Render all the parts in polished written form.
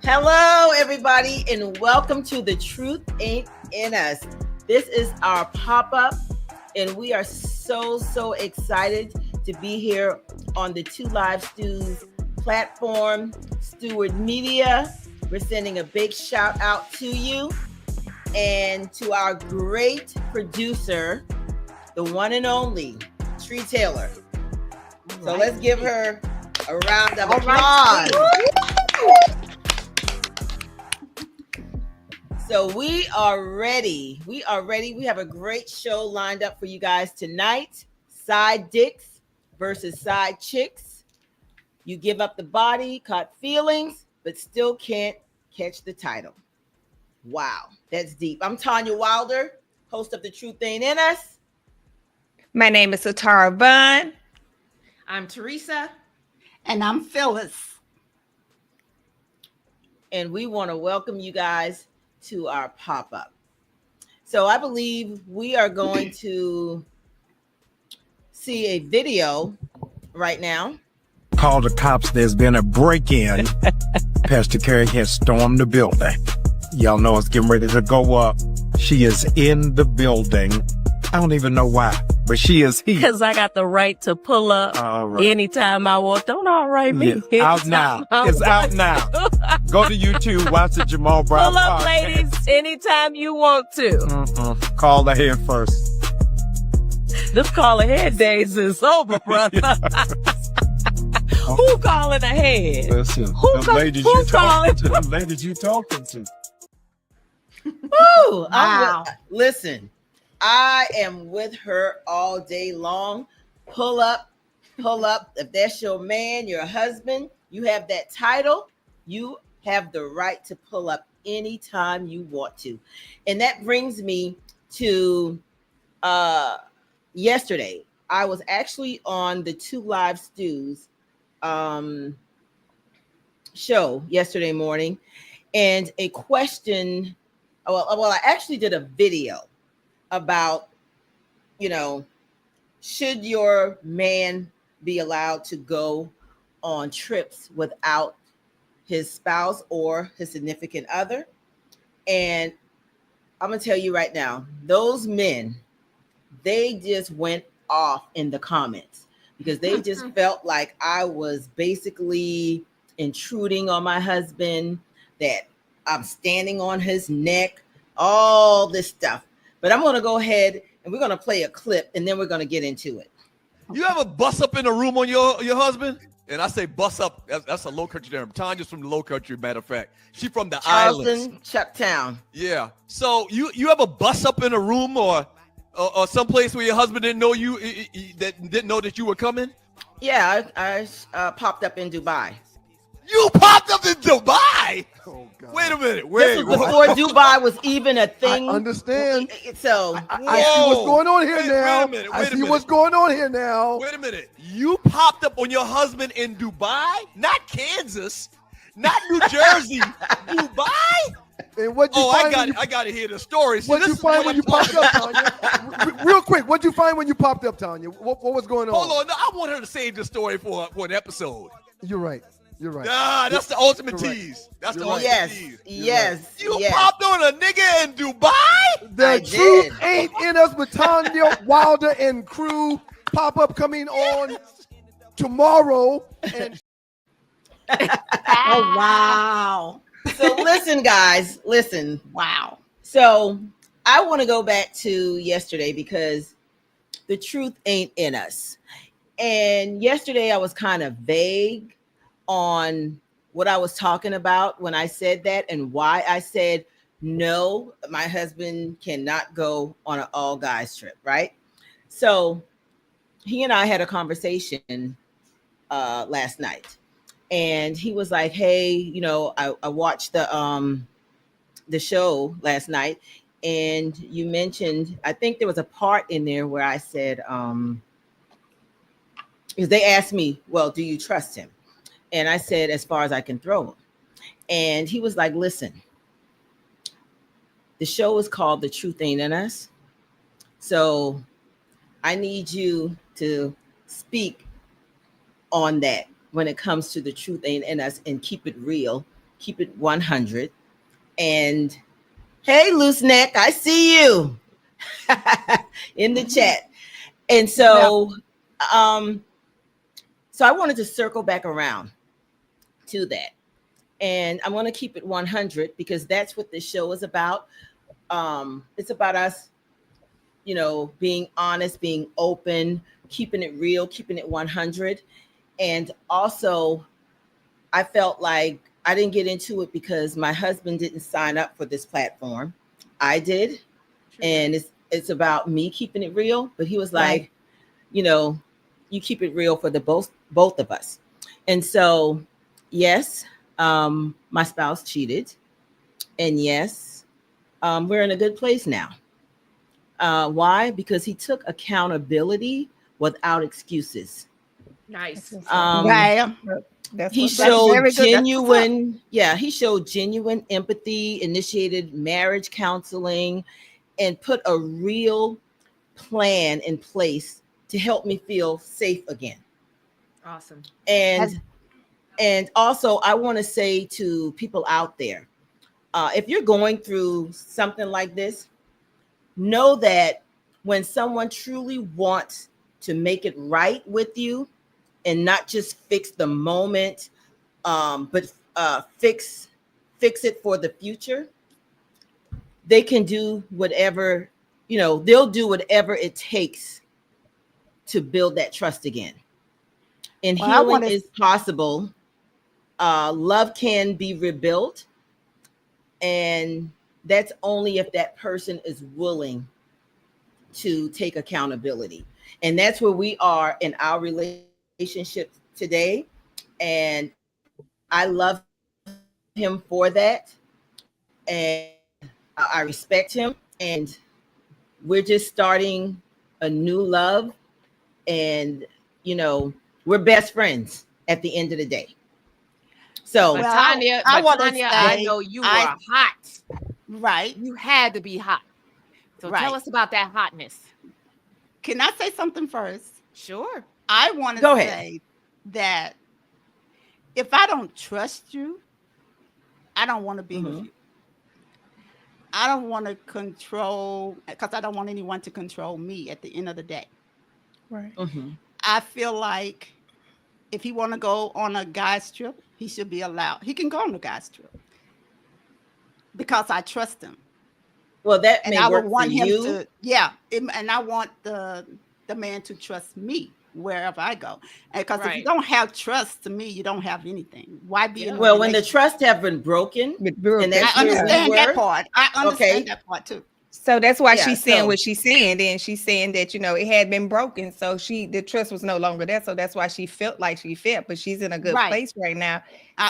Hello, everybody, and welcome to The Truth Ain't in Us. This is our pop-up, and we are so excited to be here on the Two Live Stews platform, Steward Media. We're sending a big shout out to you and to our great producer, the one and only Tree Taylor. So let's give her a round of applause. So we are ready. We have a great show lined up for you guys tonight. Side dicks versus side chicks. You give up the body, caught feelings, but still can't catch the title. Wow, that's deep. I'm Tanya Wilder, host of The Truth Ain't in Us. My name is Satara Bunn. I'm Teresa. And I'm Phyllis. And we want to welcome you guys to our pop-up. So I believe we are going to see a video right now. Call the cops, there's been a break-in. Pastor Carey has stormed the building. Y'all know it's getting ready to go up. She is in the building. I don't even know why, but she is here. Because I got the right to pull up anytime I want. Don't outright me. Yeah, out now. It's out now. Go to YouTube, watch the Jamal Brown Pull up, podcast. ladies, anytime you want to. Call ahead first. This call ahead days is over, brother. Who calling ahead? Listen, Who calling? The ladies you talking to. Woo! Wow. Listen, I am with her all day long. Pull up. If that's your man, your husband, you have that title, you have the right to pull up anytime you want to. And that brings me to yesterday. I was actually on the Two Live Stews show yesterday morning, and a question. Well, I actually did a video about, should your man be allowed to go on trips without his spouse or his significant other? And I'm gonna tell you right now, those men, they just went off in the comments because they just felt like I was basically intruding on my husband, that I'm standing on his neck, all this stuff. But I'm going to go ahead and we're going to play a clip, and then we're going to get into it. You ever bust up in a room on your husband? And I say bust up, that's a low country term. Tanya's from the low country, matter of fact. She from the islands. Chucktown. Yeah. So you ever bust up in a room or someplace where your husband didn't know didn't know that you were coming? Yeah, I popped up in Dubai. You popped up in Dubai? Oh, God. Wait a minute. This was before Dubai was even a thing. I understand. So I see what's going on here now. Wait a minute. I see what's going on here now. Wait a minute. You popped up on your husband in Dubai? Not Kansas. Not New Jersey. Dubai? And what you find I got to hear the story. See, what you find when you popped up, Tanya? Real quick, what'd you find when you popped up, Tanya? What was going on? Hold on. No, I want her to save the story for an episode. You're right. Nah, that's the ultimate tease. That's the ultimate tease. Yes. You popped on a nigga in Dubai? The Truth Ain't in Us with Tanya Wilder and crew. Pop up coming on tomorrow. And Oh, wow. So listen, guys, listen. Wow. So I want to go back to yesterday because the truth ain't in us. And yesterday I was kind of vague on what I was talking about when I said that and why I said no, my husband cannot go on an all guys trip, right? So he and I had a conversation last night, and he was like, "Hey, I watched the show last night, and you mentioned, I think there was a part in there where I said, because they asked me, well, do you trust him? And I said, as far as I can throw him. And he was like, listen, the show is called The Truth Ain't in Us. So I need you to speak on that when it comes to the truth ain't in us, and keep it real, keep it 100. And hey, loose neck, I see you in the chat. And so, so I wanted to circle back around to that. And I want to keep it 100 because that's what this show is about. It's about us, being honest, being open, keeping it real, keeping it 100. And also, I felt like I didn't get into it because my husband didn't sign up for this platform. I did. And it's about me keeping it real. But he was like, you keep it real for the both of us. And so, yes, my spouse cheated. And yes, we're in a good place now. Why? Because he took accountability without excuses. Nice. Right. He showed genuine, he showed genuine empathy, initiated marriage counseling, and put a real plan in place to help me feel safe again. Awesome. And also, I want to say to people out there, if you're going through something like this, know that when someone truly wants to make it right with you and not just fix the moment, but fix it for the future, they can do whatever, they'll do whatever it takes to build that trust again. And healing is possible. Love can be rebuilt. And that's only if that person is willing to take accountability. And that's where we are in our relationship today. And I love him for that. And I respect him. And we're just starting a new love. And, we're best friends at the end of the day. So, but Tanya, I know you were hot. Right. You had to be hot. So tell us about that hotness. Can I say something first? Sure. I want to say that if I don't trust you, I don't want to be with you. I don't want to control, because I don't want anyone to control me at the end of the day. Right. I feel like if he want to go on a guy's trip, he should be allowed. He can go on a guy's trip because I trust him. Well, that and may I work would want for him you. to, and I want the man to trust me wherever I go. Because if you don't have trust to me, you don't have anything. Why be in a when the trust have been broken, and I understand that part. I understand that part too. So that's why she's saying what she's saying. Then she's saying that, it had been broken. So the trust was no longer there. So that's why she felt like she felt, but she's in a good place right now,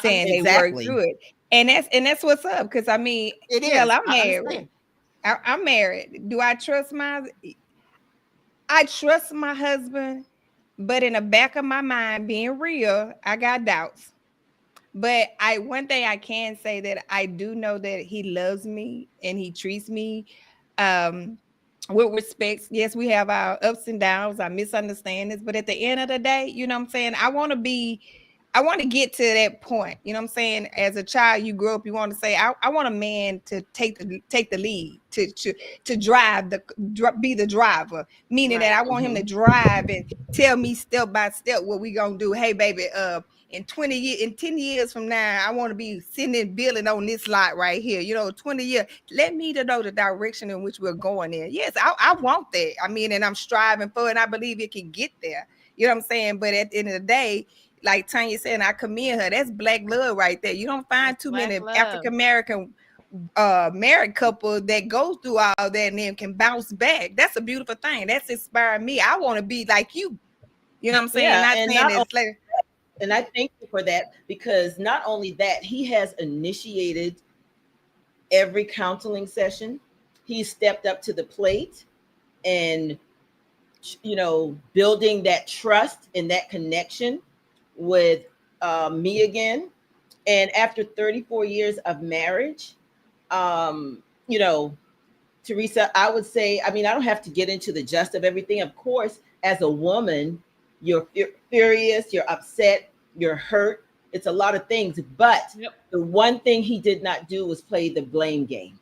saying they worked through it. And that's what's up. Because I mean, I'm married. I'm married. Do I trust I trust my husband, but in the back of my mind, being real, I got doubts. But one thing I can say that I do know that he loves me and he treats me with respect. Yes, we have our ups and downs, our misunderstandings, but at the end of the day, you know what I'm saying? I want to get to that point. You know what I'm saying? As a child, you grow up, you want to say, I want a man to take the lead, to drive, be the driver, meaning that I want him to drive and tell me step by step what we gonna do. Hey, baby, in 10 years from now, I want to be sitting and building on this lot right here. 20 years. Let me know the direction in which we're going in. Yes, I want that. I mean, and I'm striving for it, and I believe it can get there. You know what I'm saying? But at the end of the day, like Tanya said, and I commend her. That's black love right there. You don't find too many African American married couple that go through all that and then can bounce back. That's a beautiful thing. That's inspiring me. I want to be like you. You know what I'm saying? Yeah, and I thank you for that, because not only that, he has initiated every counseling session. He stepped up to the plate and, building that trust and that connection with me again. And after 34 years of marriage, Teresa, I would say, I mean, I don't have to get into the gist of everything. Of course, as a woman, you're furious, you're upset, you're hurt. It's a lot of things. But the one thing he did not do was play the blame game.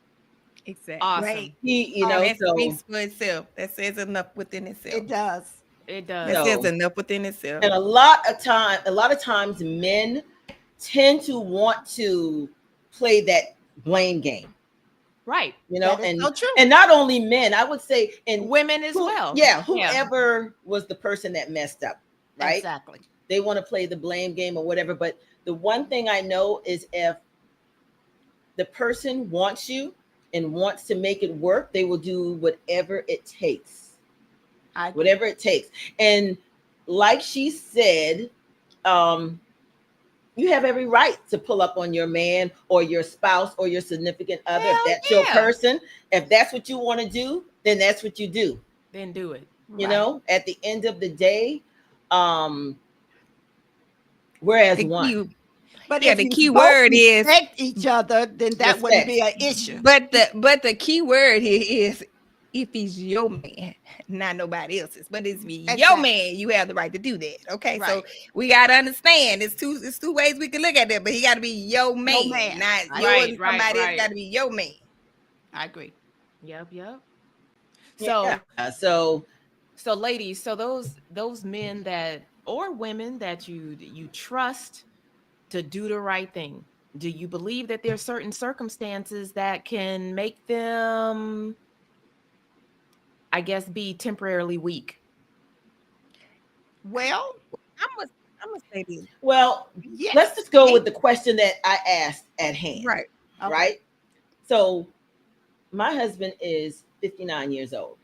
Exactly. Awesome. Right? That speaks for itself. That says enough within itself. It does. That says enough within itself. And a lot of times men tend to want to play that blame game. Right. And so true. And not only men, I would say, and women as well. Yeah, whoever was the person that messed up, right? Exactly. They want to play the blame game or whatever. But the one thing I know is, if the person wants you and wants to make it work, they will do whatever it takes. Whatever it takes. And like she said, you have every right to pull up on your man or your spouse or your significant other. If that's your person, if that's what you want to do, then that's what you do. Then do it. At the end of the day, whereas one. But the key word is respect each other, then that wouldn't be an issue. But the key word here is, if he's your man, not nobody else's, but it's your man, you have the right to do that. Okay, right. So we gotta understand it's two ways we can look at that, but he got to be your man, not yours. Somebody else got to be your man. I agree. Yep. So ladies, so those men that, or women that you trust to do the right thing, do you believe that there are certain circumstances that can make them, I guess, be temporarily weak? Well, I'm gonna say this. Well, let's just go with the question that I asked at hand. Right. Okay. Right. So my husband is 59 years old.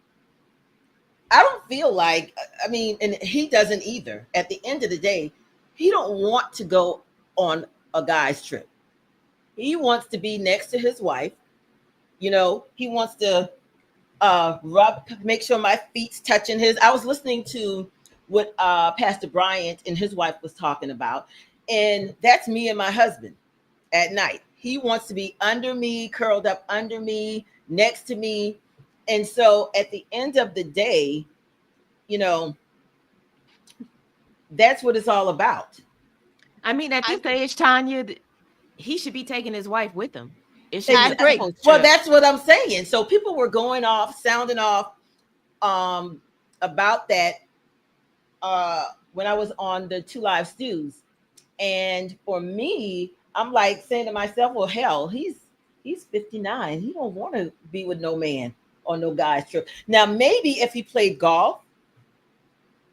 I don't feel like, I mean, and he doesn't either. At the end of the day, he don't want to go on a guy's trip. He wants to be next to his wife. He wants to make sure my feet's touching his. I was listening to what Pastor Bryant and his wife was talking about, and that's me and my husband at night. He wants to be under me, curled up under me, next to me. And so at the end of the day, that's what it's all about. I mean, at this age, Tanya, he should be taking his wife with him. I agree. Well, that's what I'm saying. So people were sounding off about that when I was on the 2 Live Stews. And for me, I'm like saying to myself, well, hell, he's 59. He don't want to be with no man on no guy's trip. Now, maybe if he played golf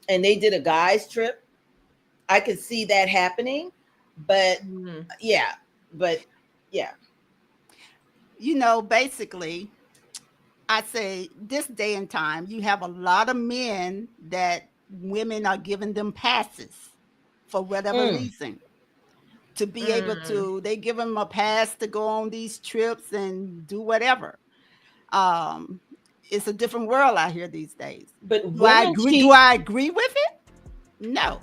and they did a guy's trip, I could see that happening. But yeah. Basically, I say this day and time, you have a lot of men that women are giving them passes for whatever reason to be able to, they give them a pass to go on these trips and do whatever. It's a different world out here these days. But do I agree with it? No,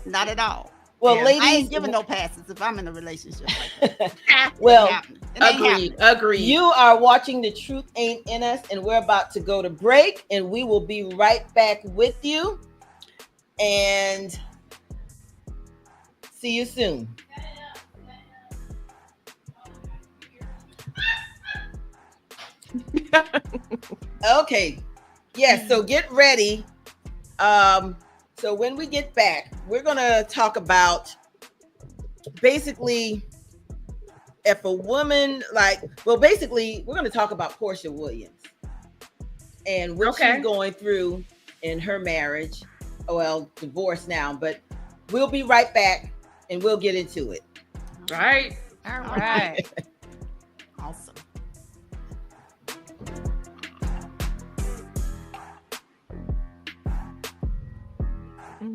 not at all. Well, ladies, I ain't giving no passes if I'm in a relationship like that. Well, agreed. You are watching The Truth Ain't in Us, and we're about to go to break, and we will be right back with you. And see you soon. Okay. Yes, so get ready. So when we get back, we're going to talk about basically, if a woman basically, we're going to talk about Portia Williams and what she's going through in her marriage. Well, divorce now, but we'll be right back and we'll get into it. Right. All right. Awesome.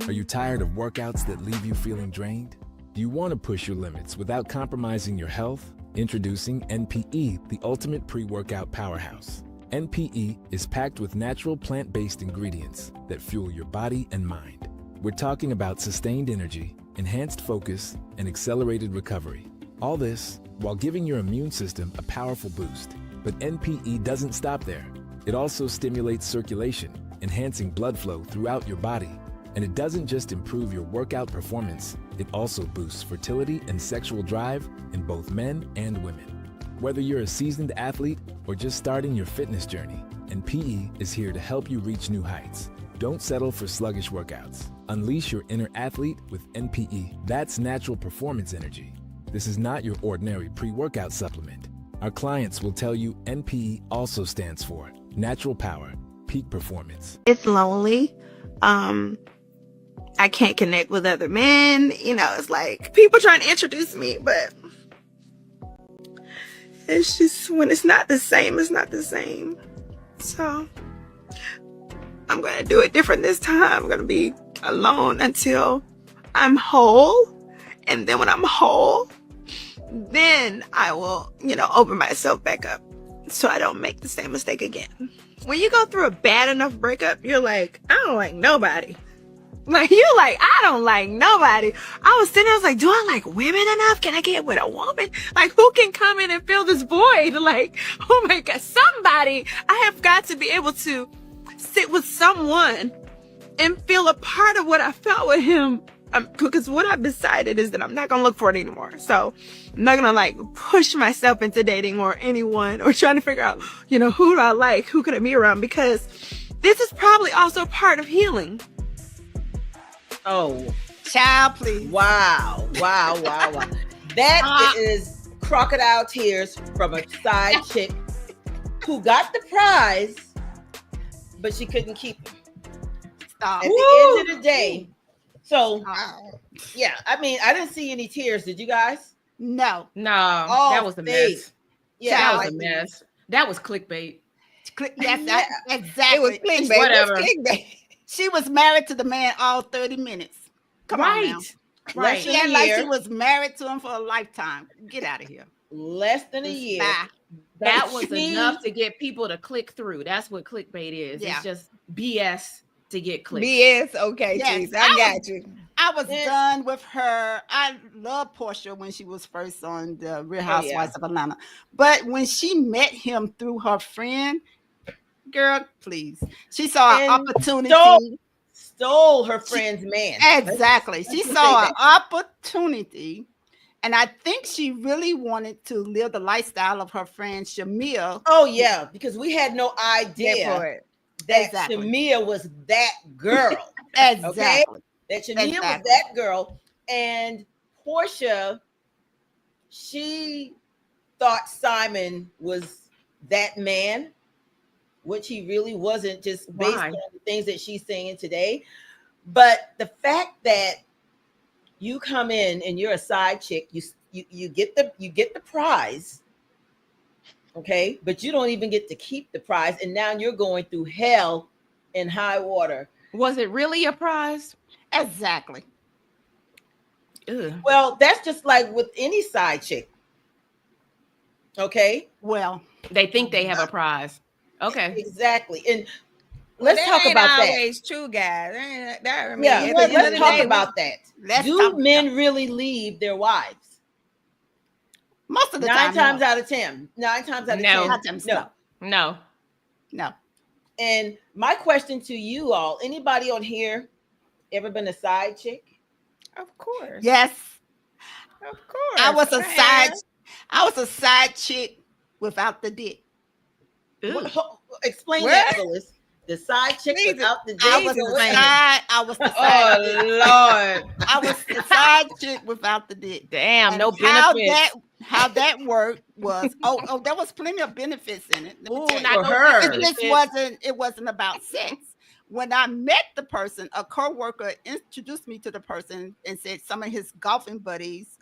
Are you tired of workouts that leave you feeling drained? Do you want to push your limits without compromising your health? Introducing NPE, the ultimate pre-workout powerhouse. NPE is packed with natural plant-based ingredients that fuel your body and mind. We're talking about sustained energy, enhanced focus, and accelerated recovery. All this while giving your immune system a powerful boost. But NPE doesn't stop there. It also stimulates circulation, enhancing blood flow throughout your body. And it doesn't just improve your workout performance, it also boosts fertility and sexual drive in both men and women. Whether you're a seasoned athlete or just starting your fitness journey, NPE is here to help you reach new heights. Don't settle for sluggish workouts. Unleash your inner athlete with NPE. That's natural performance energy. This is not your ordinary pre-workout supplement. Our clients will tell you NPE also stands for natural power, peak performance. It's lonely. I can't connect with other men. You know, it's like people trying to introduce me, but it's just when it's not the same, it's not the same. So I'm going to do it different this time. I'm going to be alone until I'm whole. And then when I'm whole, then I will, open myself back up so I don't make the same mistake again. When you go through a bad enough breakup, you're like, I don't like nobody. Like, you're like, I don't like nobody. I was sitting there, I was like, do I like women enough? Can I get with a woman? Like, who can come in and fill this void? Like, oh my God, somebody. I have got to be able to sit with someone and feel a part of what I felt with him. Because what I've decided is that I'm not going to look for it anymore. So I'm not going to push myself into dating or anyone or trying to figure out, who do I like? Who could I be around? Because this is probably also part of healing. Oh, child, please. Wow. That is crocodile tears from a side chick who got the prize, but she couldn't keep it. Stop. At the end of the day. So, yeah, I mean, I didn't see any tears. Did you guys? No. That was a mess. Yeah, that was a mess. That was clickbait. Yes, exactly. It was clickbait. Whatever. Clickbait. She was married to the man all 30 minutes. Come on now. Right. She had like she was married to him for a lifetime. Get out of here. Less than a year. That was enough to get people to click through. That's what clickbait is. Yeah. It's just BS to get clicked. BS. Okay, Yes, geez, I got you. I was done with her. I loved Portia when she was first on the Real Housewives of Atlanta. But when she met him through her friend, girl, please. She saw an opportunity. Stole her friend's man. Exactly. She saw an opportunity. And I think she really wanted to live the lifestyle of her friend Shamia. Oh, yeah, because we had no idea that Shamia was that girl. Exactly. Okay? That Shamia was that girl. And Portia, she thought Simon was that man, which he really wasn't, just based on the things that she's saying today. But the fact that you come in and you're a side chick, you get the prize, okay, but you don't even get to keep the prize, and now you're going through hell and high water. Was it really a prize? Exactly. Ugh. Well, that's just like with any side chick. Okay. Well, they think they have a prize. Okay. Exactly. And let's talk about that. Always true, guys. Let's talk about that. Do men really leave their wives? Most of the time. 9 times no. out of 10. 9 times out of 10. No. And my question to you all, anybody on here ever been a side chick? Of course. Yes. Of course. I was a side chick without the dick. Explain that, Phyllis. The side chick without the dick. I was the side. I was the side. Oh Lord. I was the side chick without the dick. Damn, and no benefits. How that worked was there was plenty of benefits in it. Ooh, not for her. It wasn't about sex. When I met the person, a coworker introduced me to the person and said some of his golfing buddies,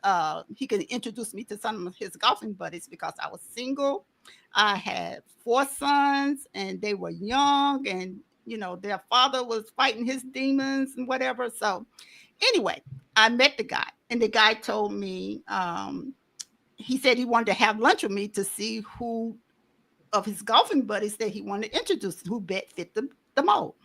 he could introduce me to some of his golfing buddies because I was single. I had 4 sons and they were young, and their father was fighting his demons and whatever. So anyway, I met the guy, and the guy told me, he said he wanted to have lunch with me to see who of his golfing buddies that he wanted to introduce, who bet fit the mold.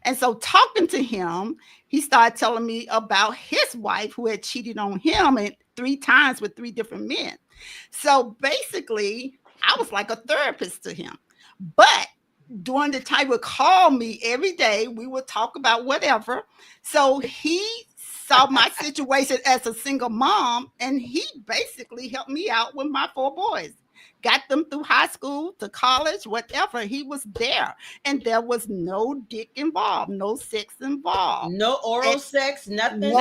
And so talking to him, he started telling me about his wife who had cheated on him 3 times with 3 different men. So basically, I was like a therapist to him. But during the time, he would call me every day. We would talk about whatever. So he saw my situation as a single mom, and he basically helped me out with my 4 boys. Got them through high school to college, whatever. He was there, and there was no dick involved, no sex involved, no oral sex, nothing,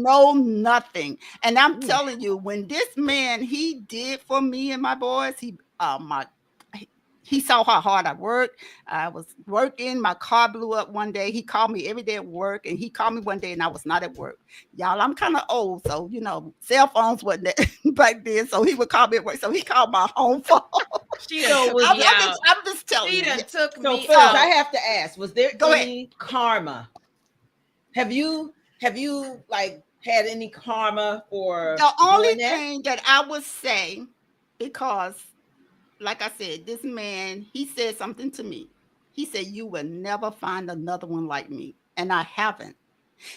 nothing. And I'm telling you, when this man, he did for me and my boys, he saw how hard I worked. I was working. My car blew up one day. He called me every day at work, and he called me one day and I was not at work. Y'all, I'm kind of old, so, cell phones wasn't back then, so he would call me at work. So he called my home phone. I'm just telling you. So Phyllis, I have to ask, was there any karma? Have you like had any karma for the only thing that I would say, because like I said, this man, he said something to me. He said, "You will never find another one like me." And I haven't.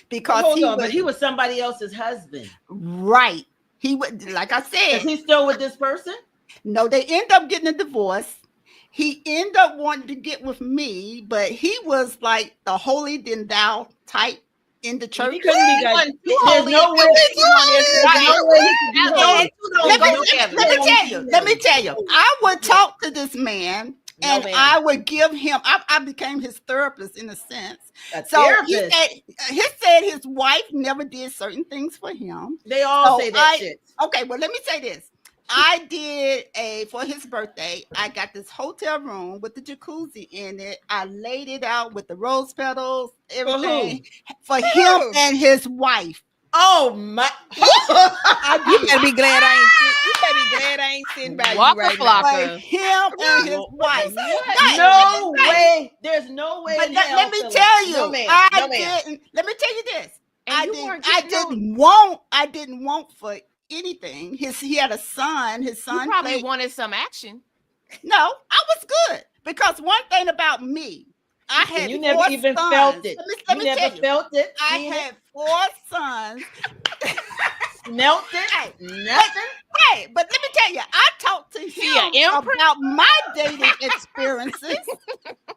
Because but he was somebody else's husband. Right. He would, like I said. Is he still with this person? No, they end up getting a divorce. He ended up wanting to get with me, but he was like the holy then thou type in the church. He couldn't be like, there's no way. Let me tell you. I would talk to this man, and I would give him. I became his therapist in a sense. He said his wife never did certain things for him. They all say that shit. Okay, well, let me say this. I did for his birthday, I got this hotel room with the jacuzzi in it. I laid it out with the rose petals, everything for him and his wife. Oh my! You better be glad I ain't sitting by you right now. For him and his wife. No way. There's no way. But let me tell you, I didn't. Let me tell you this. I didn't want for anything. He had a son. His son probably wanted some action. No, I was good, because one thing about me, I had you never even sons. Felt it. Let me never felt it. I had 4 sons. Smelt it. Nothing. Hey, but let me tell you, I talked to him about my dating experiences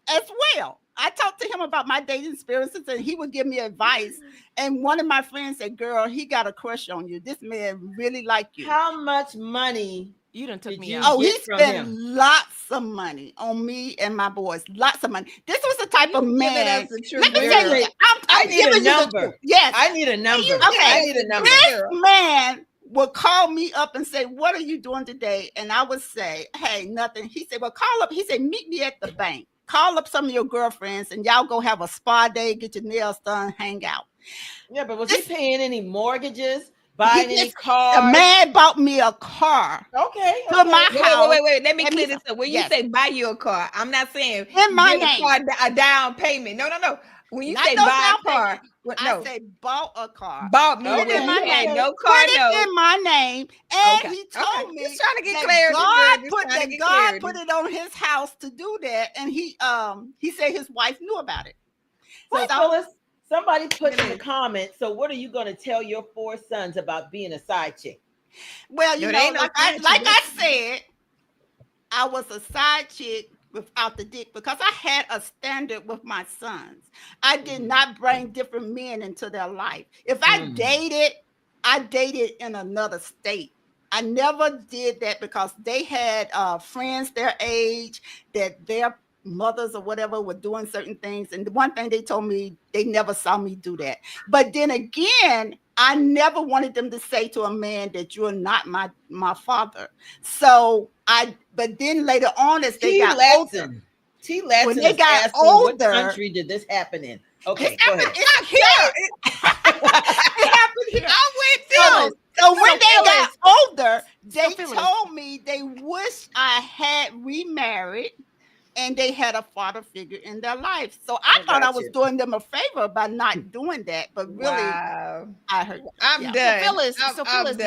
as well. I talked to him about my dating experiences, and he would give me advice. And one of my friends said, "Girl, he got a crush on you. This man really like you." How much money you done took me out? Oh, he spent lots of money on me and my boys. Lots of money. This was the type of man. Let me tell you, I need a number. Yes, I need a number. Okay, I need a number. This man would call me up and say, "What are you doing today?" And I would say, "Hey, nothing." He said, "Well, call up." He said, "Meet me at the bank. Call up some of your girlfriends and y'all go have a spa day, get your nails done, hang out." Yeah, but was he paying any mortgages, buying any cars? The man bought me a car. Okay. To my house. Wait. Let me clear this up. When you say buy you a car, I'm not saying in my name. A down payment. No. When you say buy a car, I say bought a car. Bought me in my name. No car. Put it in my name, and he told me he's trying to get clarity. God put it on his house to do that, and he said his wife knew about it. So somebody put in the comments. So what are you going to tell your 4 sons about being a side chick? Well, like I said, I was a side chick without the dick because I had a standard with my sons. I did not bring different men into their life. If I dated in another state. I never did that because they had friends their age that their mothers or whatever were doing certain things. And the one thing they told me, they never saw me do that. But then again, I never wanted them to say to a man that you're not my father. But then later on, as they got older, when they got older, what country did this happen in? Okay, go ahead. It's here. It happened here. I went there. So when they got older, they told me they wish I had remarried and they had a father figure in their life. So I thought I was doing them a favor by not doing that, but really, I heard. I'm done. So Phyllis,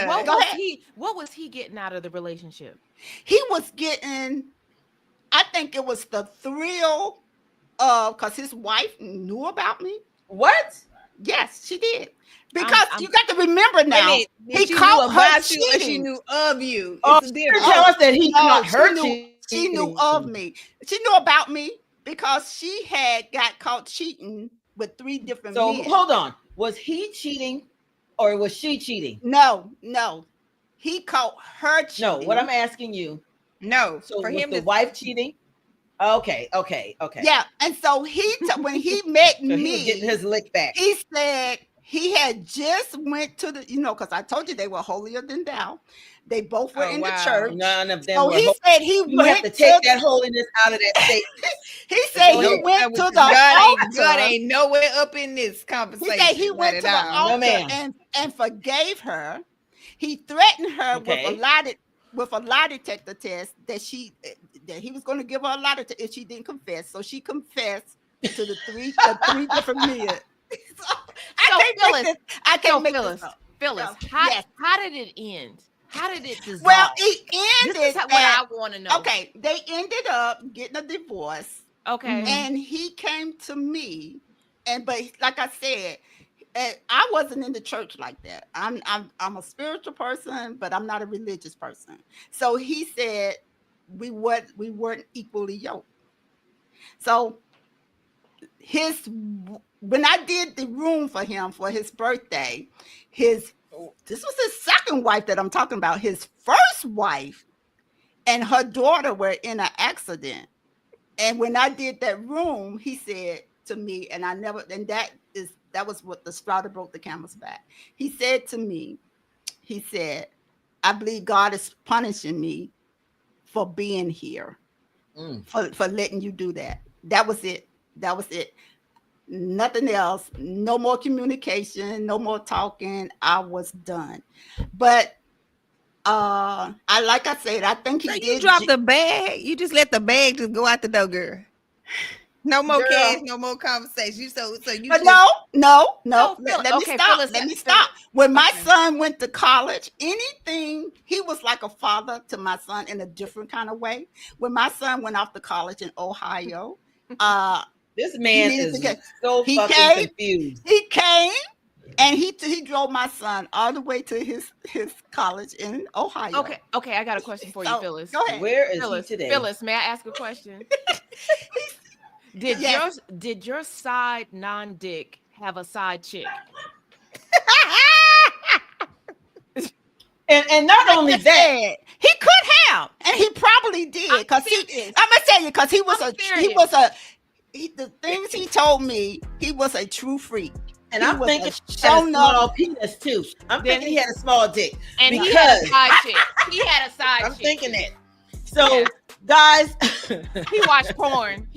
what was he getting out of the relationship? He was getting, I think it was the thrill of, because his wife knew about me. What? Yes, she did. Because you got to remember now, he caught her cheating. She knew of you. Tell us that he caught her cheating. She knew of me. She knew about me because she had got caught cheating with 3 different men. So hold on. Was he cheating or was she cheating? No. He caught her cheating. No, what I'm asking you. No. So for him, the wife cheating? Okay. Yeah, and so when he met me, he was getting his lick back. He said he had just went to the, because I told you they were holier than thou. They both were in the church. None of them. So he said he went have to take that holiness out of that statement. He said he went to the altar. God ain't nowhere up in this conversation. He said he went to the altar and forgave her. He threatened her with a lie detector test that he was going to give her a lie detector if she didn't confess. So she confessed to the three different men. I can't make this up. Phyllis, how did it end? How did it dissolve? Well, it ended. This is what I want to know. Okay, they ended up getting a divorce. Okay, and he came to me, but like I said, I wasn't in the church like that. I'm a spiritual person, but I'm not a religious person. So he said we weren't equally yoked. So when I did the room for him for his birthday, this was his second wife that I'm talking about. His first wife and her daughter were in an accident. And when I did that room, he said to me, that was what the straw that broke the camel's back. He said to me, I believe God is punishing me for being here, for letting you do that. That was it. Nothing else. No more communication, no more talking. I was done. But like I said, I think he did. You dropped the bag. You just let the bag just go out the door, girl. No more cash, no more conversation. So you. But no. Let me stop. When my son went to college, he was like a father to my son in a different kind of way. When my son went off to college in Ohio, this man is so fucking confused. He came and he drove my son all the way to his college in Ohio. Okay, I got a question for you, Phyllis. Go ahead. Where is he today? Phyllis, may I ask a question? Did your side non-dick have a side chick? and not only that, he could have, and he probably did. Because I'm gonna tell you, because the things he told me, he was a true freak. And I'm thinking he had a small penis too. I'm thinking he had a small dick. And he had a side chick. He had a side chick. I'm thinking that. So, guys. He watched porn.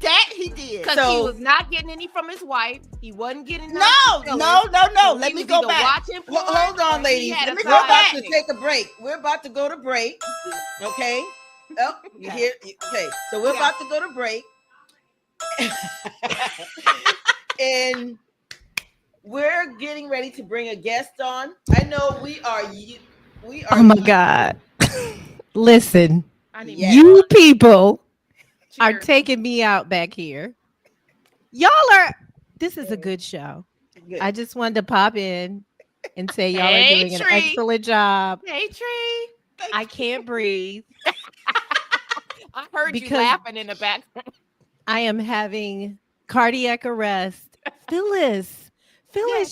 That he did. Because he was not getting any from his wife. He wasn't getting No. Let me go back. Hold on, ladies. Let me go back to take a break. We're about to go to break. Okay. Oh, you hear? Okay. So we're about to go to break. And we're getting ready to bring a guest on. I know we are. Oh my God. Listen, you people are taking me out back here. This is a good show. Good. I just wanted to pop in and say y'all are doing an excellent job. Hey, Tree. I can't breathe. I heard you laughing in the background. I am having cardiac arrest. Phyllis,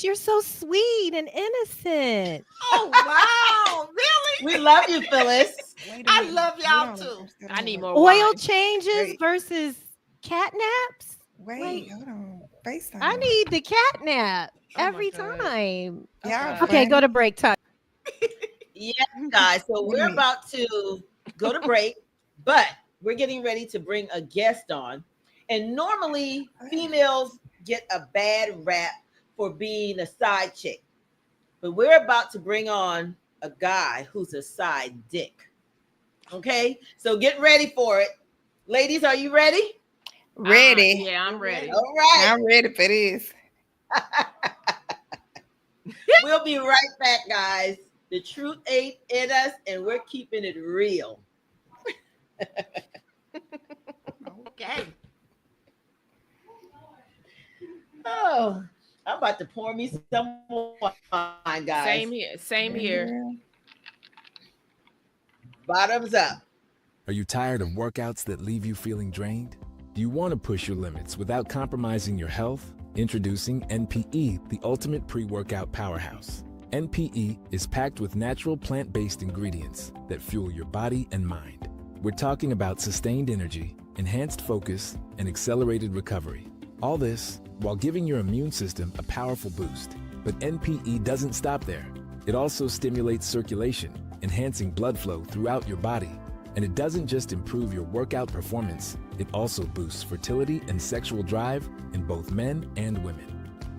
you're so sweet and innocent. Oh, wow. Really? We love you, Phyllis. I love y'all too. I need more oil wine. changes versus catnaps. Wait, hold on. FaceTime. I need the catnap every time. Okay, go to break time. Yes, guys. So we're about to go to break, but we're getting ready to bring a guest on. And normally females get a bad rap for being a side chick. But we're about to bring on a guy who's a side dick. Okay? So get ready for it. Ladies, are you ready? Ready. Yeah, I'm ready. All right. I'm ready for this. We'll be right back, guys. The truth ain't in us, and we're keeping it real. Okay. Oh, I'm about to pour me some wine, guys. Same here. Bottoms up. Are you tired of workouts that leave you feeling drained? Do you want to push your limits without compromising your health? Introducing NPE, the ultimate pre-workout powerhouse. NPE is packed with natural plant-based ingredients that fuel your body and mind. We're talking about sustained energy, enhanced focus, and accelerated recovery. All this while giving your immune system a powerful boost. But NPE doesn't stop there. It also stimulates circulation, enhancing blood flow throughout your body. And it doesn't just improve your workout performance, it also boosts fertility and sexual drive in both men and women.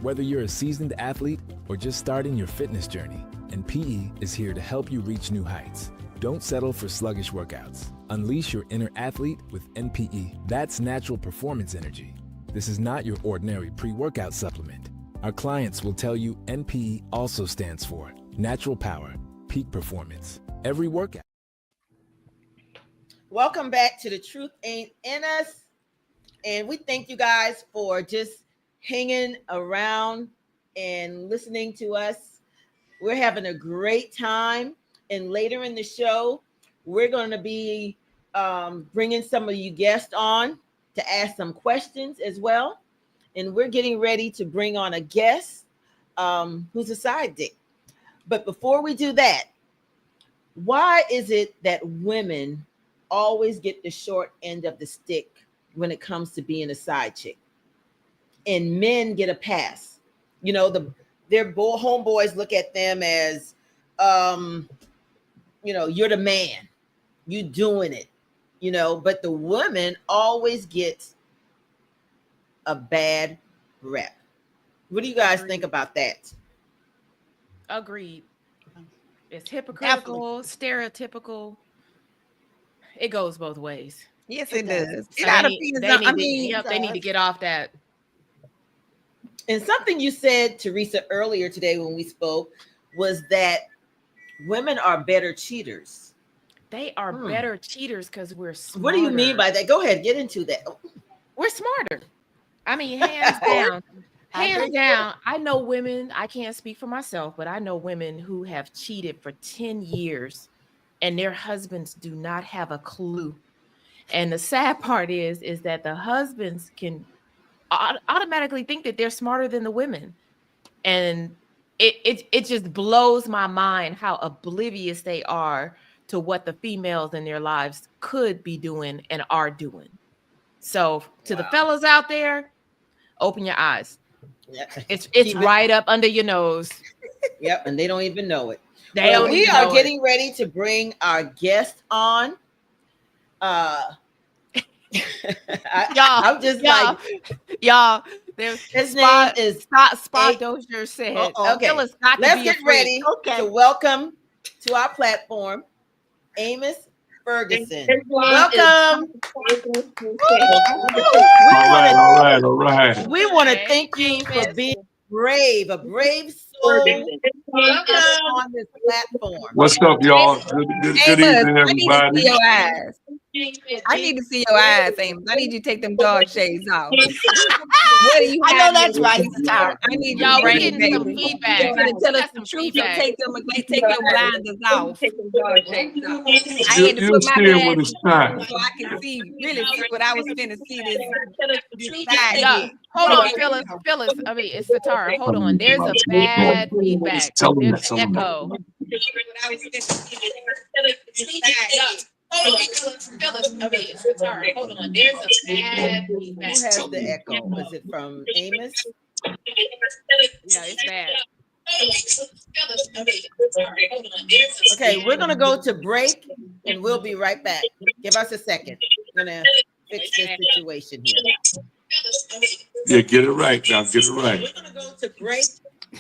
Whether you're a seasoned athlete or just starting your fitness journey, NPE is here to help you reach new heights. Don't settle for sluggish workouts. Unleash your inner athlete with NPE. That's natural performance energy. This is not your ordinary pre-workout supplement. Our clients will tell you NPE also stands for natural power, peak performance. Every workout. Welcome back to The Truth Ain't In Us. And we thank you guys for just hanging around and listening to us. We're having a great time. And later in the show, we're going to be bringing some of you guests on to ask some questions as well. And we're getting ready to bring on a guest who's a side dick. But before we do that, why is it that women always get the short end of the stick when it comes to being a side chick, and men get a pass? You know, their homeboys look at them as, you know, you're the man, you doing it, you know, but the women always get a bad rep. What do you guys think about that? Agreed. It's hypocritical, stereotypical. It goes both ways. Yes, it does. They need to get off that. And something you said, Teresa, earlier today when we spoke was that women are better cheaters. They are better cheaters because we're smarter. What do you mean by that? Go ahead, get into that. We're smarter. I mean, hands down. Hands down. I know women, I can't speak for myself, but I know women who have cheated for 10 years and their husbands do not have a clue. And the sad part is that the husbands can automatically think that they're smarter than the women. And it just blows my mind how oblivious they are to what the females in their lives could be doing and are doing. So to the fellas out there, open your eyes. Yeah. It's right up under your nose. Yep, and they don't even know it. We are getting ready to bring our guest on. I'm just like, y'all. His name is Spot Dozier said. Okay, let's get ready to welcome to our platform Amos Ferguson. Welcome. All right. We want to thank you for being brave, a brave soul on this platform. What's up, y'all? Good evening, everybody. I need to see your eyes, Amos. I need you to take them dog shades off. I know that's right. I need y'all. We're getting some feedback. You're gonna tell us the truth and take your blinders off. I had to put my glasses on so I can really see what I was finna see this side. Hold on, Phyllis. I mean, it's Satara. Hold on. There's a bad feedback. There's an echo. Hold on. There's a bad Who has the echo? Is it from Amos? Yeah, it's bad. Okay, we're gonna go to break and we'll be right back. Give us a second. I'm gonna fix this situation here. Yeah, get it right now. Get it right. We're gonna go to break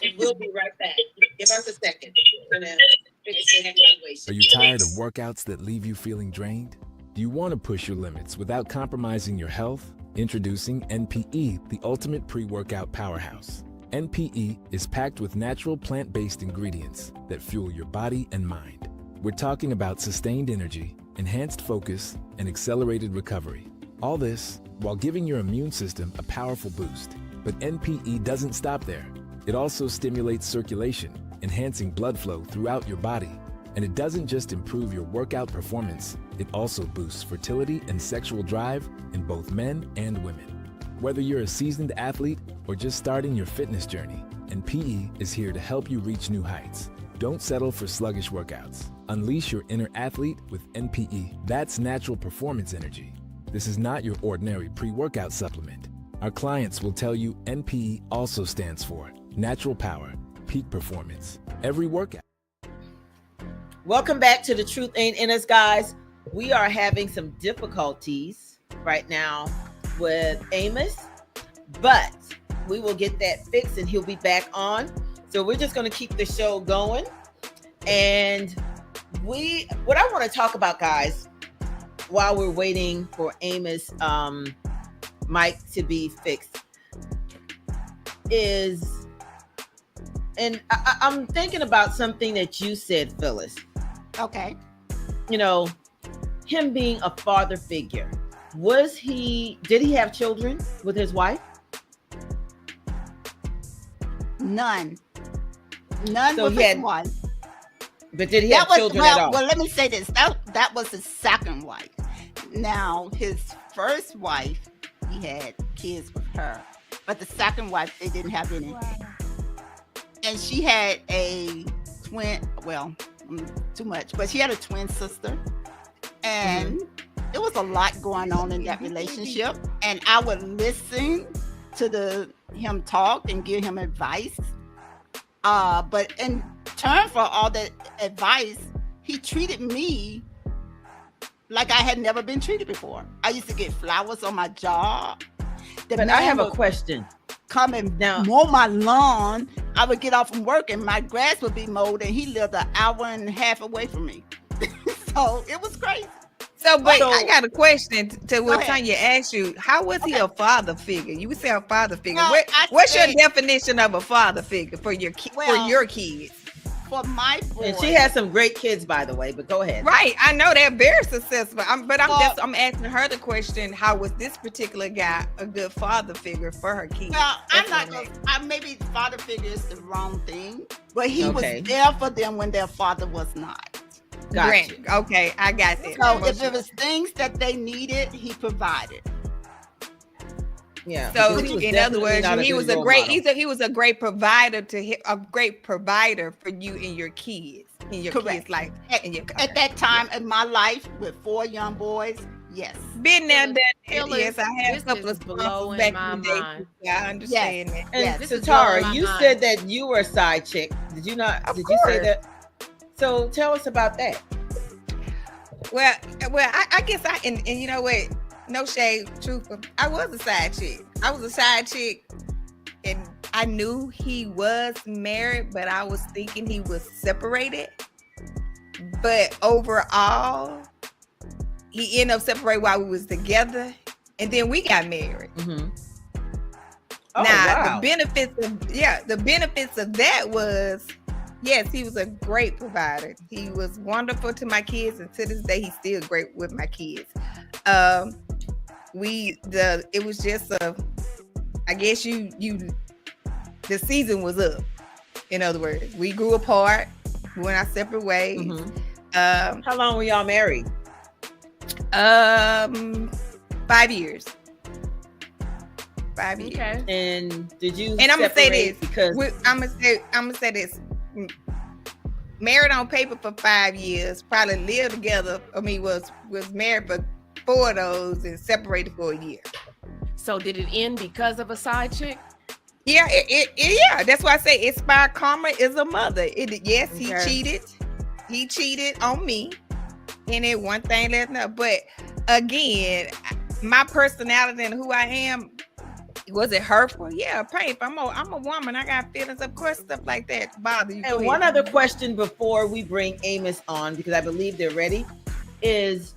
and we'll be right back. Give us a second. I'm gonna fix this situation. Are you tired of workouts that leave you feeling drained? Do you want to push your limits without compromising your health? Introducing NPE, the ultimate pre-workout powerhouse. NPE is packed with natural plant-based ingredients that fuel your body and mind. We're talking about sustained energy, enhanced focus, and accelerated recovery. All this while giving your immune system a powerful boost. But NPE doesn't stop there. It also stimulates circulation, enhancing blood flow throughout your body. And it doesn't just improve your workout performance, it also boosts fertility and sexual drive in both men and women. Whether you're a seasoned athlete or just starting your fitness journey, NPE is here to help you reach new heights. Don't settle for sluggish workouts. Unleash your inner athlete with NPE. That's natural performance energy. This is not your ordinary pre-workout supplement. Our clients will tell you NPE also stands for natural power, peak performance, every workout. Welcome back to The Truth Ain't In Us, guys. We are having some difficulties right now with Amos, but we will get that fixed and he'll be back on. So we're just going to keep the show going. And what I want to talk about, guys, while we're waiting for Amos' mic to be fixed is, and I'm thinking about something that you said, Phyllis. Okay. You know, him being a father figure. Did he have children with his wife? None so with his wife. But did he have children at all? Well, let me say this. That was his second wife. Now, his first wife, he had kids with her. But the second wife, they didn't have any. Wow. And she had a twin, well, too much, but she had a twin sister. And it was a lot going on in that relationship. And I would listen to him talk and give him advice. But in turn for all that advice, he treated me like I had never been treated before. I used to get flowers on my job. But I have a question. Come and mow my lawn. I would get off from work and my grass would be mowed, and he lived an hour and a half away from me. So it was crazy. So, but I got a question to what Tanya asked you. How was he a father figure? You would say a father figure. No, what's your definition of a father figure for your kids? For my boy. And she has some great kids, by the way, but go ahead. Right. I know they're very successful. I'm asking her the question, how was this particular guy a good father figure for her kids? Well, maybe father figure is the wrong thing, but he was there for them when their father was not. Gotcha. Okay, I got that. So if it was things that they needed, he provided. Yeah. So in other words, he was a great provider for you and your kids in your kids' life. At that time in my life with 4 young boys, yes. Been there, done that. Yes, I had a couple of sponsors back in the day. Yeah, I understand that. And Satara, you said that you were a side chick. Did you not? Did you say that? So tell us about that. Well, I guess and you know what? No shade, truth. I was a side chick. And I knew he was married, but I was thinking he was separated. But overall, he ended up separated while we was together, and then we got married. Mm-hmm. The benefits of that was, yes, he was a great provider. He was wonderful to my kids, and to this day, he's still great with my kids. It was just I guess the season was up. In other words, we grew apart, we went our separate ways. Mm-hmm. How long were y'all married? 5 years. 5 years. Okay. And did you? And I'm gonna say this because I'm gonna say this. married on paper for 5 years, probably lived together. I mean, was married for 4 of those and separated for a year. So did it end because of a side chick? Yeah, yeah. That's why I say expired karma is a mother. Yes, he cheated. He cheated on me, and it one thing led another. But again, my personality and who I am, was it hurtful? Yeah, painful. I'm a woman. I got feelings, of course, stuff like that bother you. And one other question before we bring Amos on, because I believe they're ready, is: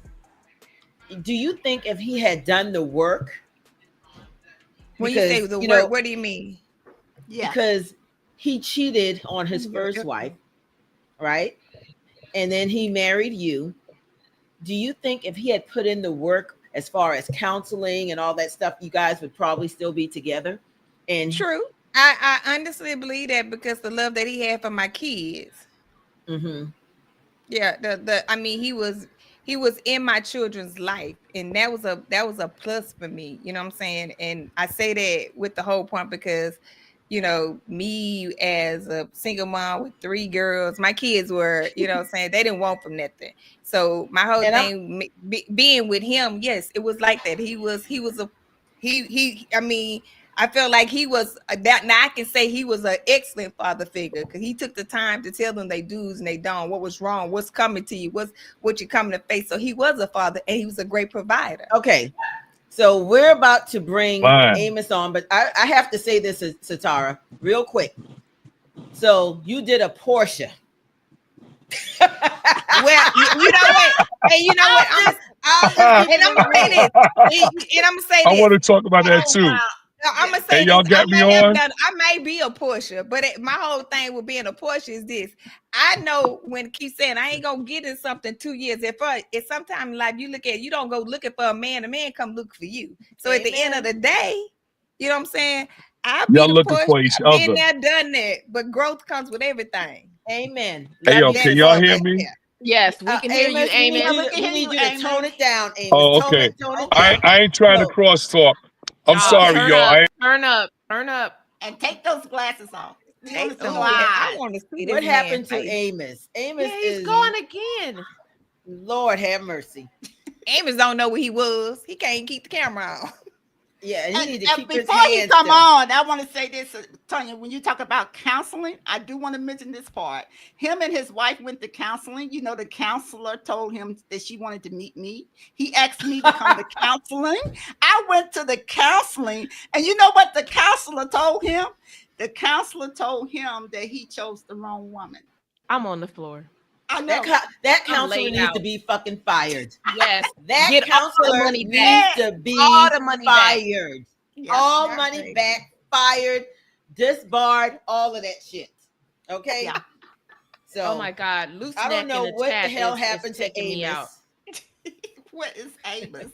do you think if he had done the work? When you say the work, what do you mean? Yeah, because he cheated on his first wife, right? And then he married you. Do you think if he had put in the work as far as counseling and all that stuff, you guys would probably still be together? And true, I honestly believe that, because the love that he had for my kids. Mm-hmm. Yeah, I mean, he was in my children's life, and that was a plus for me. You know what I'm saying? And I say that with the whole point because, you know, me as a single mom with 3 girls, my kids were, you know what I'm saying, they didn't want from nothing. So my whole thing being with him, yes, it was like that. I mean, I felt like he was that. Now I can say he was an excellent father figure, because he took the time to tell them they do's and they don't, what was wrong, what's coming to you, what you're coming to face. So he was a father, and he was a great provider. Okay, so we're about to bring Amos on, but I have to say this, Satara, real quick. So you did a Porsche. Well, you know what? And you know what? I'm gonna say this. And I'm gonna say this. I want to talk about that too. Wow. I'm gonna say y'all got me on. I may be a Porsche, but my whole thing with being a Porsche is this: I know when keep saying I ain't gonna get in something 2 years. If sometime in life you look at, you don't go looking for a man come look for you. So at the end of the day, you know what I'm saying? Y'all looking for each other. Been there, done that, but growth comes with everything. Amen. Hey, yo, can y'all hear me? Yes, we can hear you, Amos. We need you to tone it down, Amos. Oh, okay. Tone it down. I ain't trying to crosstalk. I'm sorry, y'all. Turn up, and take those glasses off. I want to see what happened to Amos. Amos he's gone again. Lord have mercy. Amos don't know where he was. He can't keep the camera on. Yeah, he need to keep his before you come still. on, I want to say this, Tanya. When you talk about counseling, I do want to mention this part. Him and his wife went to counseling. You know, the counselor told him that she wanted to meet me. He asked me to come to counseling. I went to the counseling, and you know what the counselor told him? The counselor told him that he chose the wrong woman. I'm on the floor. I know. That counselor needs to be fucking fired. Yes. That counselor needs to be all the money fired. Back. All money back, fired, disbarred, all of that shit. Okay? Yeah. So, oh my God. Loose I don't know what the hell happened to Amos. What is Amos?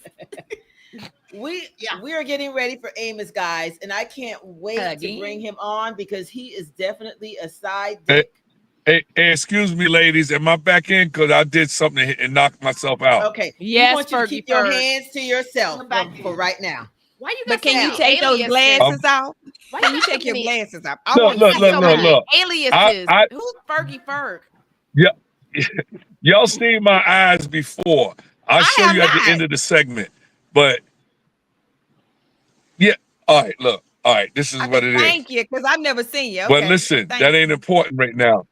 We are getting ready for Amos, guys, and I can't wait to bring him on because he is definitely a side dick. Hey, excuse me, ladies. Am I back in? Because I did something and knocked myself out. Okay. Yes, I want you to keep your hands to yourself for right now. Why you but can you take those glasses off? Why can you take your glasses off? I want look. Aliases. Who's Fergie Ferg? Yeah. Y'all seen my eyes before. I'll show you at the end of the segment. But yeah, all right, look. All right, this is what it is. Thank you, because I've never seen you. Okay. But listen, that ain't important right now.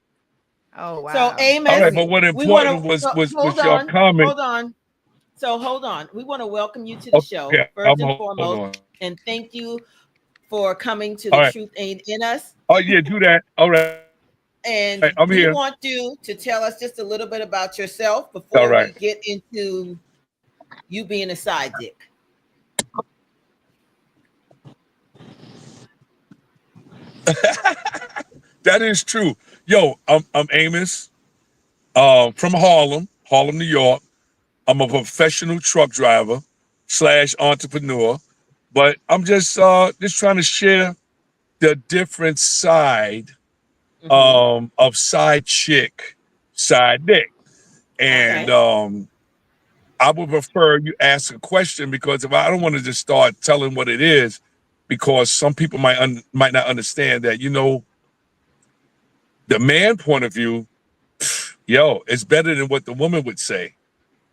Oh, wow. So, Amos, all right, but what important was your comment. Hold on. So, hold on. We want to welcome you to the show, first and foremost. And thank you for coming to the Truth Ain't In Us. Oh, yeah, do that. All right. And we want you to tell us just a little bit about yourself before we get into you being a side dick. That is true. Yo, I'm Amos from Harlem, New York. I'm a professional truck driver / entrepreneur, but I'm just trying to share the different side of side chick, side dick. And I would prefer you ask a question, because if I don't want to just start telling what it is, because some people might not understand that, you know, the man point of view, yo, it's better than what the woman would say.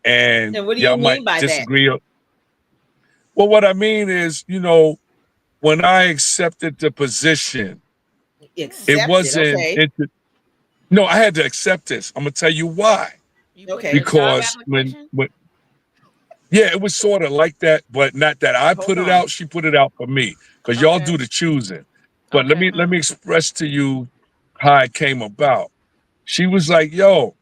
And what do y'all you might mean by disagree. Well, what I mean is, when I accepted the position, it wasn't. Okay. No, I had to accept this. I'm gonna tell you why. Because yeah, it was sort of like that, but not that I put it out. She put it out for me because y'all do the choosing. But let me express to you how it came about. She was like, "Yo,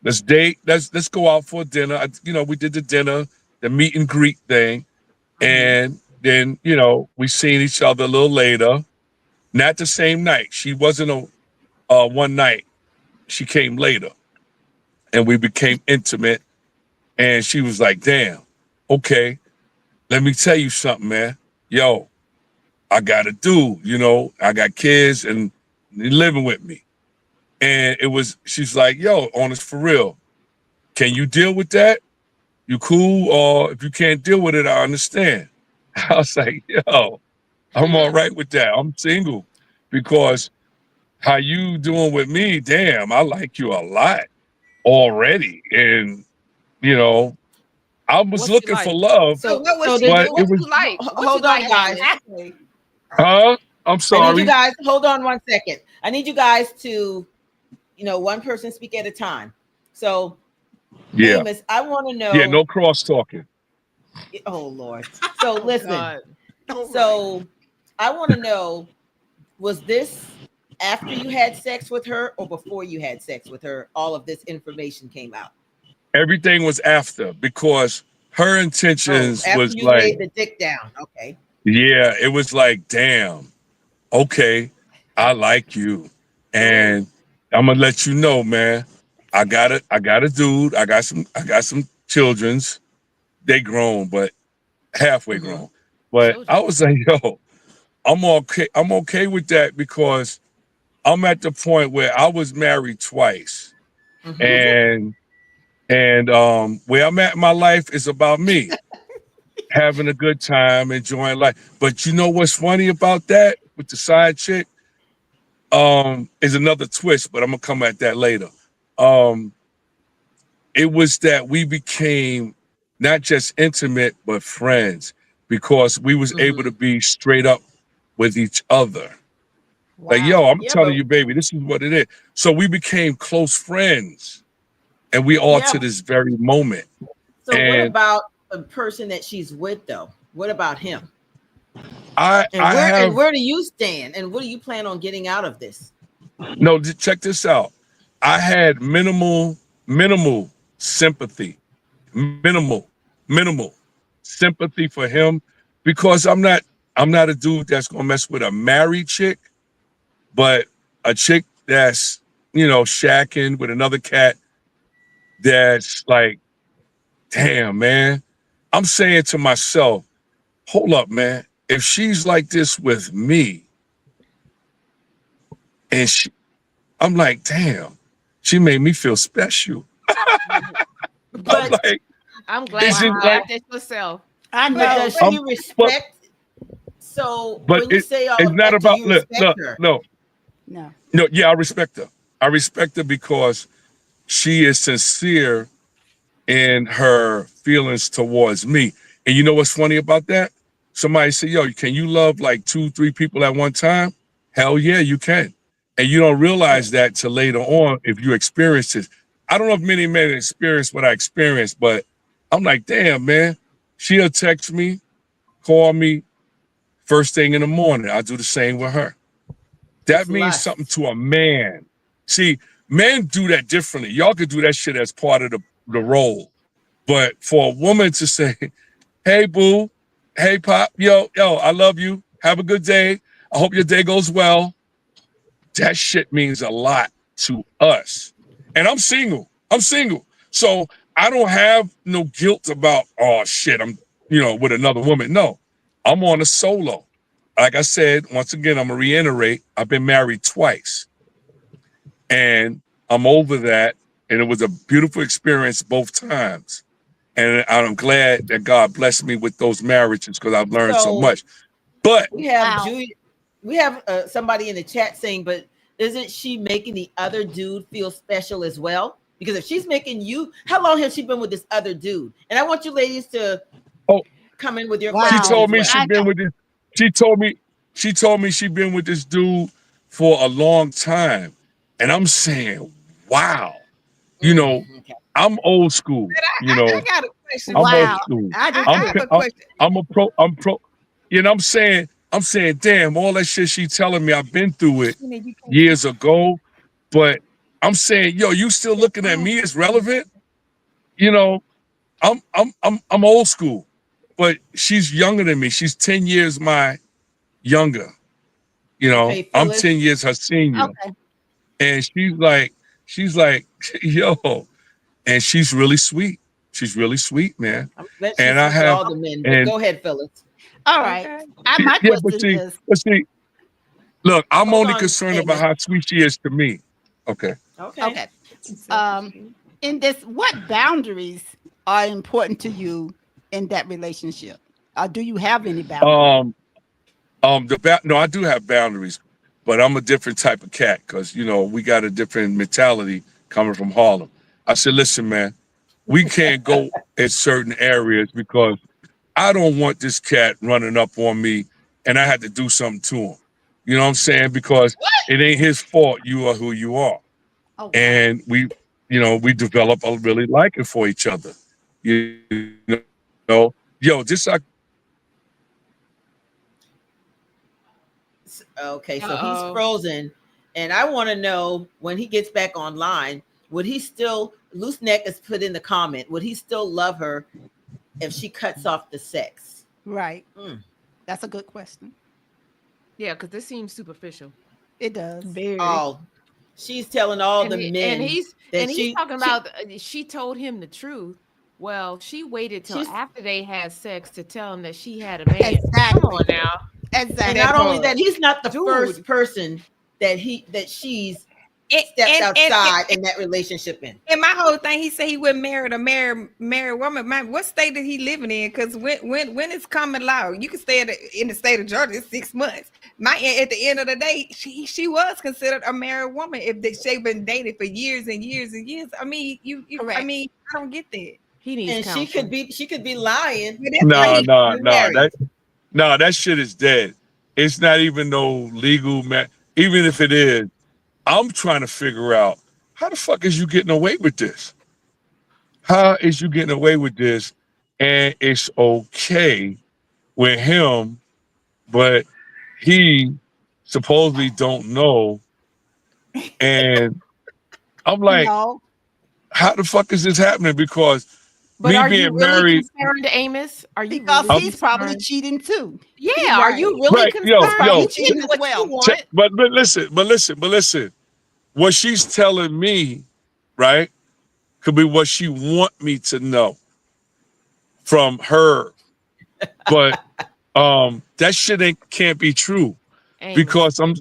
let's date. Let's go out for dinner." We did the dinner, the meet and greet thing, and then we seen each other a little later. Not the same night. She wasn't one night. She came later, and we became intimate. And she was like, "Damn, okay, let me tell you something, man. Yo, I got a dude, I got kids and they living with me." And she's like, "Yo, honest for real. Can you deal with that? You cool? Or if you can't deal with it, I understand." I was like, "Yo, I'm all right with that. I'm single because how you doing with me, damn, I like you a lot already." And, I was looking for love. So what was she? But What you like? Hold on, guys. Huh? I'm I sorry. need you guys. Hold on one second. I need you guys to, one person speak at a time. So, Yeah. Amos, I want to know. Yeah, no cross talking. Oh Lord. So listen. So I want to know, was this after you had sex with her or before you had sex with her? All of this information came out. Everything was after because her intentions after was you like, laid the dick down. Okay. Yeah, it was like, damn, okay, I like you. And I'm gonna let you know, man. I got a dude. I got some children's. They grown, but halfway grown. But I was like, yo, I'm okay. I'm okay with that because I'm at the point where I was married twice. And where I'm at in my life is about me. Having a good time, enjoying life. But you know what's funny about that with the side chick? Is another twist, but I'm gonna come at that later. It was that we became not just intimate, but friends because we was able to be straight up with each other. Wow. Like, yo, I'm telling you, baby, this is what it is. So we became close friends, and we are to this very moment. So what about a person that she's with, though? What about him? And where do you stand? And what do you plan on getting out of this? No, check this out. I had minimal sympathy, minimal sympathy for him because I'm not a dude that's gonna mess with a married chick, but a chick that's shacking with another cat. That's like, damn, man. I'm saying to myself, hold up, man. If she's like this with me, and I'm like, damn, she made me feel special. I'm glad you laughed at yourself. I know. Does she respect? When you say all it's of not that, about do you respect her? No. Yeah, I respect her. I respect her because she is sincere in her feelings towards me. And you know what's funny about that? Somebody said, yo, can you love like 2-3 people at one time? Hell yeah, you can. And you don't realize that till later on if you experience it. I don't know if many men experience what I experienced, but I'm like, damn, man. She'll text me, call me first thing in the morning. I do the same with her. That means something to a man. See, men do that differently. Y'all could do that shit as part of the role. But for a woman to say, hey, boo, hey, pop, yo, I love you. Have a good day. I hope your day goes well. That shit means a lot to us. And I'm single. So I don't have no guilt about, oh, shit, I'm, with another woman. No, I'm on a solo. Like I said, once again, I'm going to reiterate, I've been married twice. And I'm over that. And it was a beautiful experience both times. And I'm glad that God blessed me with those marriages because I've learned so much. But we have somebody in the chat saying, but isn't she making the other dude feel special as well? Because if she's making you, how long has she been with this other dude? And I want you ladies to come in with your She questions told as me well. she's been with this. She told me she's been with this dude for a long time, and I'm saying, wow, you know, I'm old school. You know, I got a question. I'm old school. I have a question. I'm pro. You know, I'm saying, damn, all that shit she telling me, I've been through it years ago, but I'm saying, yo, you still looking at me as relevant? You know, I'm old school, but she's younger than me. She's 10 years my younger. You know, Okay, I'm Phyllis. 10 years her senior. Okay. And she's like, yo, and she's really sweet. She's really sweet, man. Let's And I just have all the men. But and go ahead, Phyllis. All right. My yeah, but question is, see, look, I'm Hold only on, concerned about Amos. how sweet she is to me. Okay. Okay. in this, what boundaries are important to you in that relationship? Or do you have any boundaries? No, I do have boundaries, but I'm a different type of cat because you know we got a different mentality coming from Harlem. I said, listen, man, we can't go in certain areas because I don't want this cat running up on me and I had to do something to him. You know what I'm saying? Because it ain't his fault. You are who you are, and we develop a really liking for each other. You know, yo, this I. Okay, so he's frozen, and I want to know when he gets back online, would he still? Loose Neck has put in the comment. Would he still love her if she cuts off the sex? Right. That's a good question. Yeah, because this seems superficial. It does. Very. Oh, she's telling all the men, and he's talking about. She told him the truth. Well, she waited till after they had sex to tell him that she had a man. Exactly. Come on now. Exactly. And not only that, he's not the Dude. first person that she's stepped outside in that relationship in. And my whole thing, he said he wouldn't marry a married woman. What state is he living in? Because when it's common law, you can stay in the state of Georgia, it's 6 months. At the end of the day, she was considered a married woman if they've been dated for years and years and years. I mean, I don't get that. He needs and counseling. she could be lying. No, that shit is dead. It's not even no legal even if it is, I'm trying to figure out how the fuck is you getting away with this? How is you getting away with this? And it's okay with him, but he supposedly don't know. And I'm like, how the fuck is this happening? Because But me are being you really married, concerned, Amos? Are you because really he's concerned? probably cheating too. Yeah, are you really right, concerned? yo, You cheating what you want. but listen. What she's telling me, right, could be what she want me to know from her. But that shit can't be true. Amos. Because I'm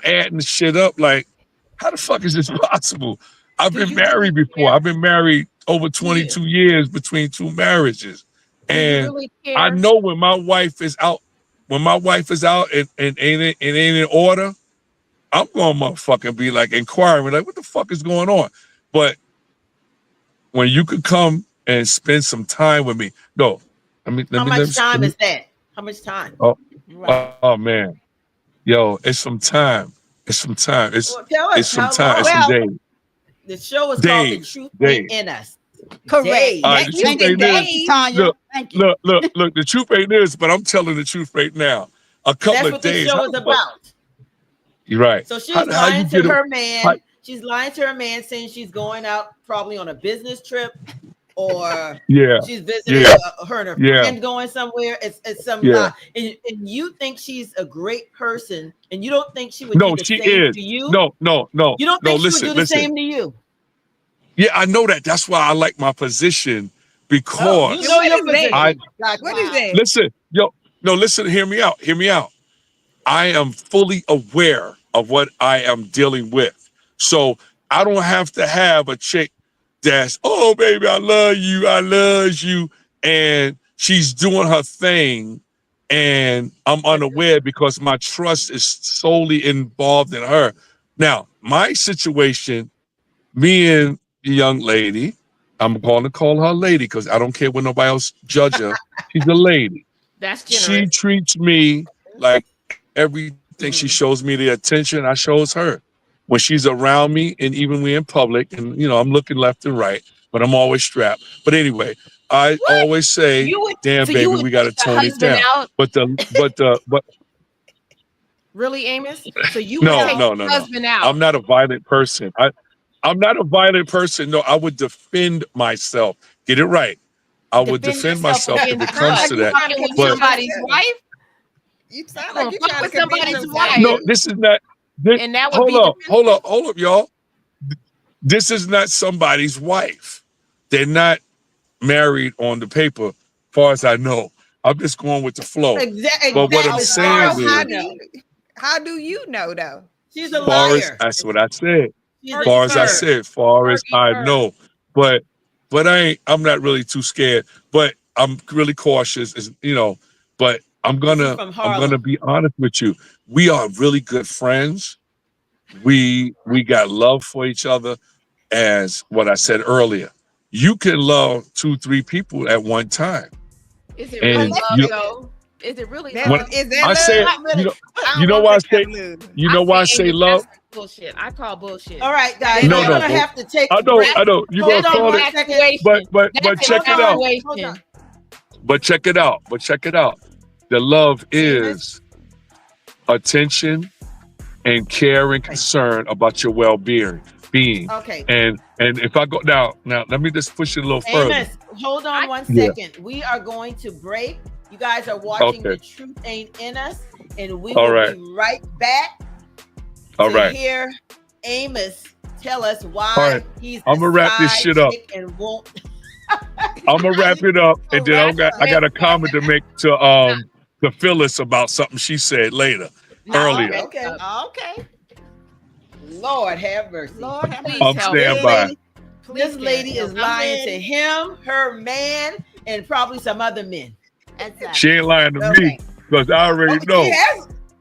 adding shit up like, how the fuck is this possible? I've been married before. I've been married over 22 years between 2 marriages. And really care? I know when my wife is out and ain't in order, I'm gonna motherfucking be like inquiring, like, what the fuck is going on? But when you could come and spend some time with me, no. How much time is that? How much time? Oh man. Yo, it's some time. It's some time. It's some time. It's some days. The show is called The Truth Ain't in Us. Correct. The truth ain't this. Tanya. Thank you. Look, the truth ain't this, but I'm telling the truth right now. A couple of days. That's what the show is about. You're right. So she's lying to her man. She's lying to her man, saying she's going out probably on a business trip, or she's visiting her and her friend going somewhere. It's some lie. And you think she's a great person, and you don't think she would do the same to you? No. You don't think she would do the same to you? Yeah, I know that. That's why I like my position, because you know your position. What is that? Listen, listen, hear me out. I am fully aware of what I am dealing with. So I don't have to have a chick that's, oh, baby, I love you. And she's doing her thing. And I'm unaware because my trust is solely involved in her. Now, my situation, me and the young lady, I'm going to call her lady because I don't care when nobody else judge her. She's a lady. That's She generous. treats me like everything. She shows me the attention I shows her. When she's around me, and even we in public, and I'm looking left and right, but I'm always strapped. But anyway, I What? always say, "Damn, You baby, would we got to take your tone it husband down." out? But Really, Amos? So you would no, take no, your no, no. husband out? I'm not a violent person. I'm not a violent person. No, I would defend myself. Get it right. I would defend myself if it comes to that. But somebody's wife? You sound like you're trying to with convince somebody's yourself. wife. no, this is not. This, And that would be hold up, y'all. This is not somebody's wife. They're not married on the paper, far as I know. I'm just going with the flow. Exactly. But what I'm saying is, how do you know though? She's a liar. That's what I said. She's Far as I know. But I'm not really too scared. But I'm really cautious, but I'm gonna be honest with you. We are really good friends. We got love for each other, as what I said earlier. You can love 2-3 people at one time. Is it really love though? Is it really love? Is that I love? say, you know why I say love? That's bullshit. I call bullshit. All right, guys. No, we're gonna have to take. I know. You're gonna call it, but check it out. Hold on. But check it out. The love is attention and care and concern about your well-being. Okay. And if I go now, let me just push it a little further. Amos, hold on 1 second. We are going to break. You guys are watching The Truth Ain't in Us, and we will be right back. All right. Hear Amos tell us why he's. I'm gonna wrap this shit up. And won't. I'm gonna wrap it up, and then I got a comment to make to Phyllis about something she said earlier. Okay. Lord have mercy. Lord have mercy. I'm standby. This lady is lying to him, her man, and probably some other men. Exactly. She ain't lying to me because I already know.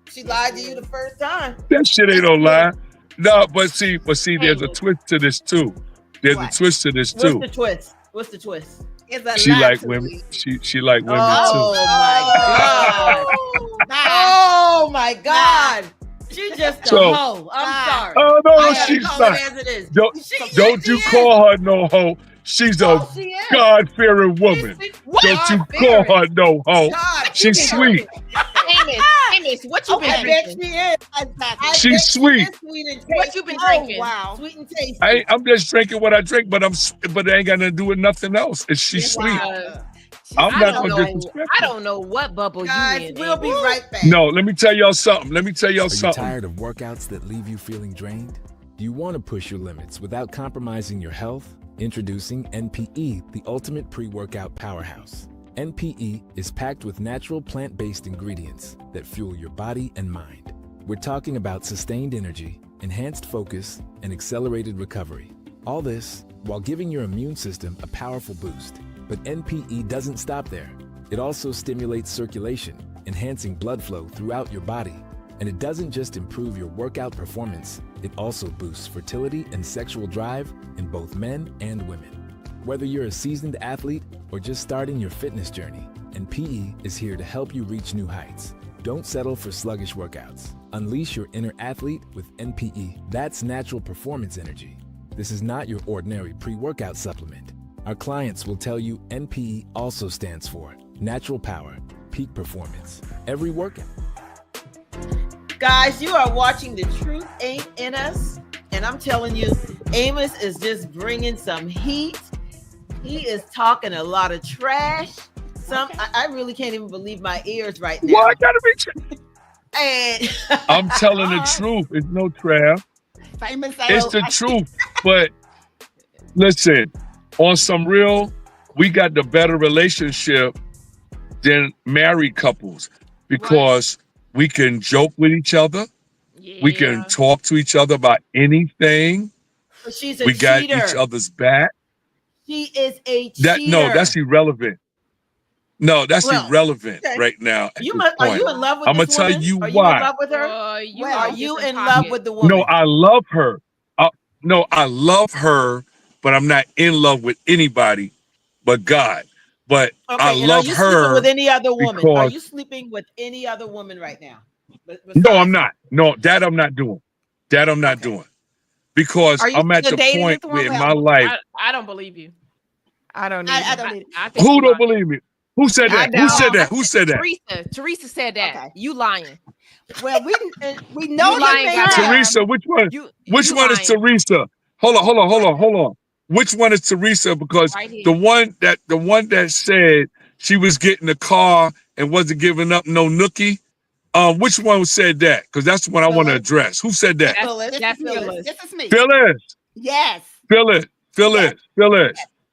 She lied to you the first time. That shit ain't no lie. No, but see, there's a twist to this too. What's the twist? She like women. She like women too. Oh my God. She's just a hoe. I'm sorry. Oh no, she's not. Don't you call her no hoe. She's a God-fearing woman. Don't you call her no hoe. She's sweet. Amos, what you been drinking? She is. She's sweet. What you been drinking? Wow. Sweet and tasty. I'm just drinking what I drink, but it ain't got nothing to do with nothing else. She's sweet. I'm not gonna disrespect. I don't know what bubble you in. We'll be right back. No, let me tell y'all something. Are you tired of workouts that leave you feeling drained? Do you want to push your limits without compromising your health? Introducing NPE, the ultimate pre-workout powerhouse. NPE is packed with natural plant-based ingredients that fuel your body and mind. We're talking about sustained energy, enhanced focus, and accelerated recovery. All this while giving your immune system a powerful boost. But NPE doesn't stop there. It also stimulates circulation, enhancing blood flow throughout your body. And it doesn't just improve your workout performance, it also boosts fertility and sexual drive in both men and women. Whether you're a seasoned athlete or just starting your fitness journey, NPE is here to help you reach new heights. Don't settle for sluggish workouts. Unleash your inner athlete with NPE. That's natural performance energy. This is not your ordinary pre-workout supplement. Our clients will tell you NPE also stands for natural power, peak performance, every workout. Guys, you are watching The Truth Ain't in Us, and I'm telling you, Amos is just bringing some heat. He is talking a lot of trash. I really can't even believe my ears right now. Well, I gotta be true. And I'm telling the truth. It's no trap. It's the truth. But listen, on some real, we got the better relationship than married couples because we can joke with each other. Yeah. We can talk to each other about anything. She's a we cheater. got each other's back. She is a cheater. No, that's irrelevant. No, that's irrelevant right now. Are you in love with I'm this gonna tell woman? you Are you in why. love with her? Are you in love with the woman? No, I love her. No, I love her, but I'm not in love with anybody but God. But I Okay, and are love you sleeping her with any other woman? Are because you sleeping with any other woman right now? no, I'm not. No, that I'm not doing. That I'm not doing. Because Are you I'm at still the dating point this where in woman? my life. I don't believe you. I don't I don't need I think Who you don't lying. believe me? Who said I that? Who said don't. that? Who said that? Teresa said that. Okay. You lying. Well, we know You the lying, term. Teresa, which one? Which you one is lying. Teresa? Hold on. Which one is Teresa? Because Right here. the one that said she was getting a car and wasn't giving up no nookie. Which one said that? Because that's the one I want to address. Who said that? That's Phyllis. This is me. Phyllis. Yes. Phyllis.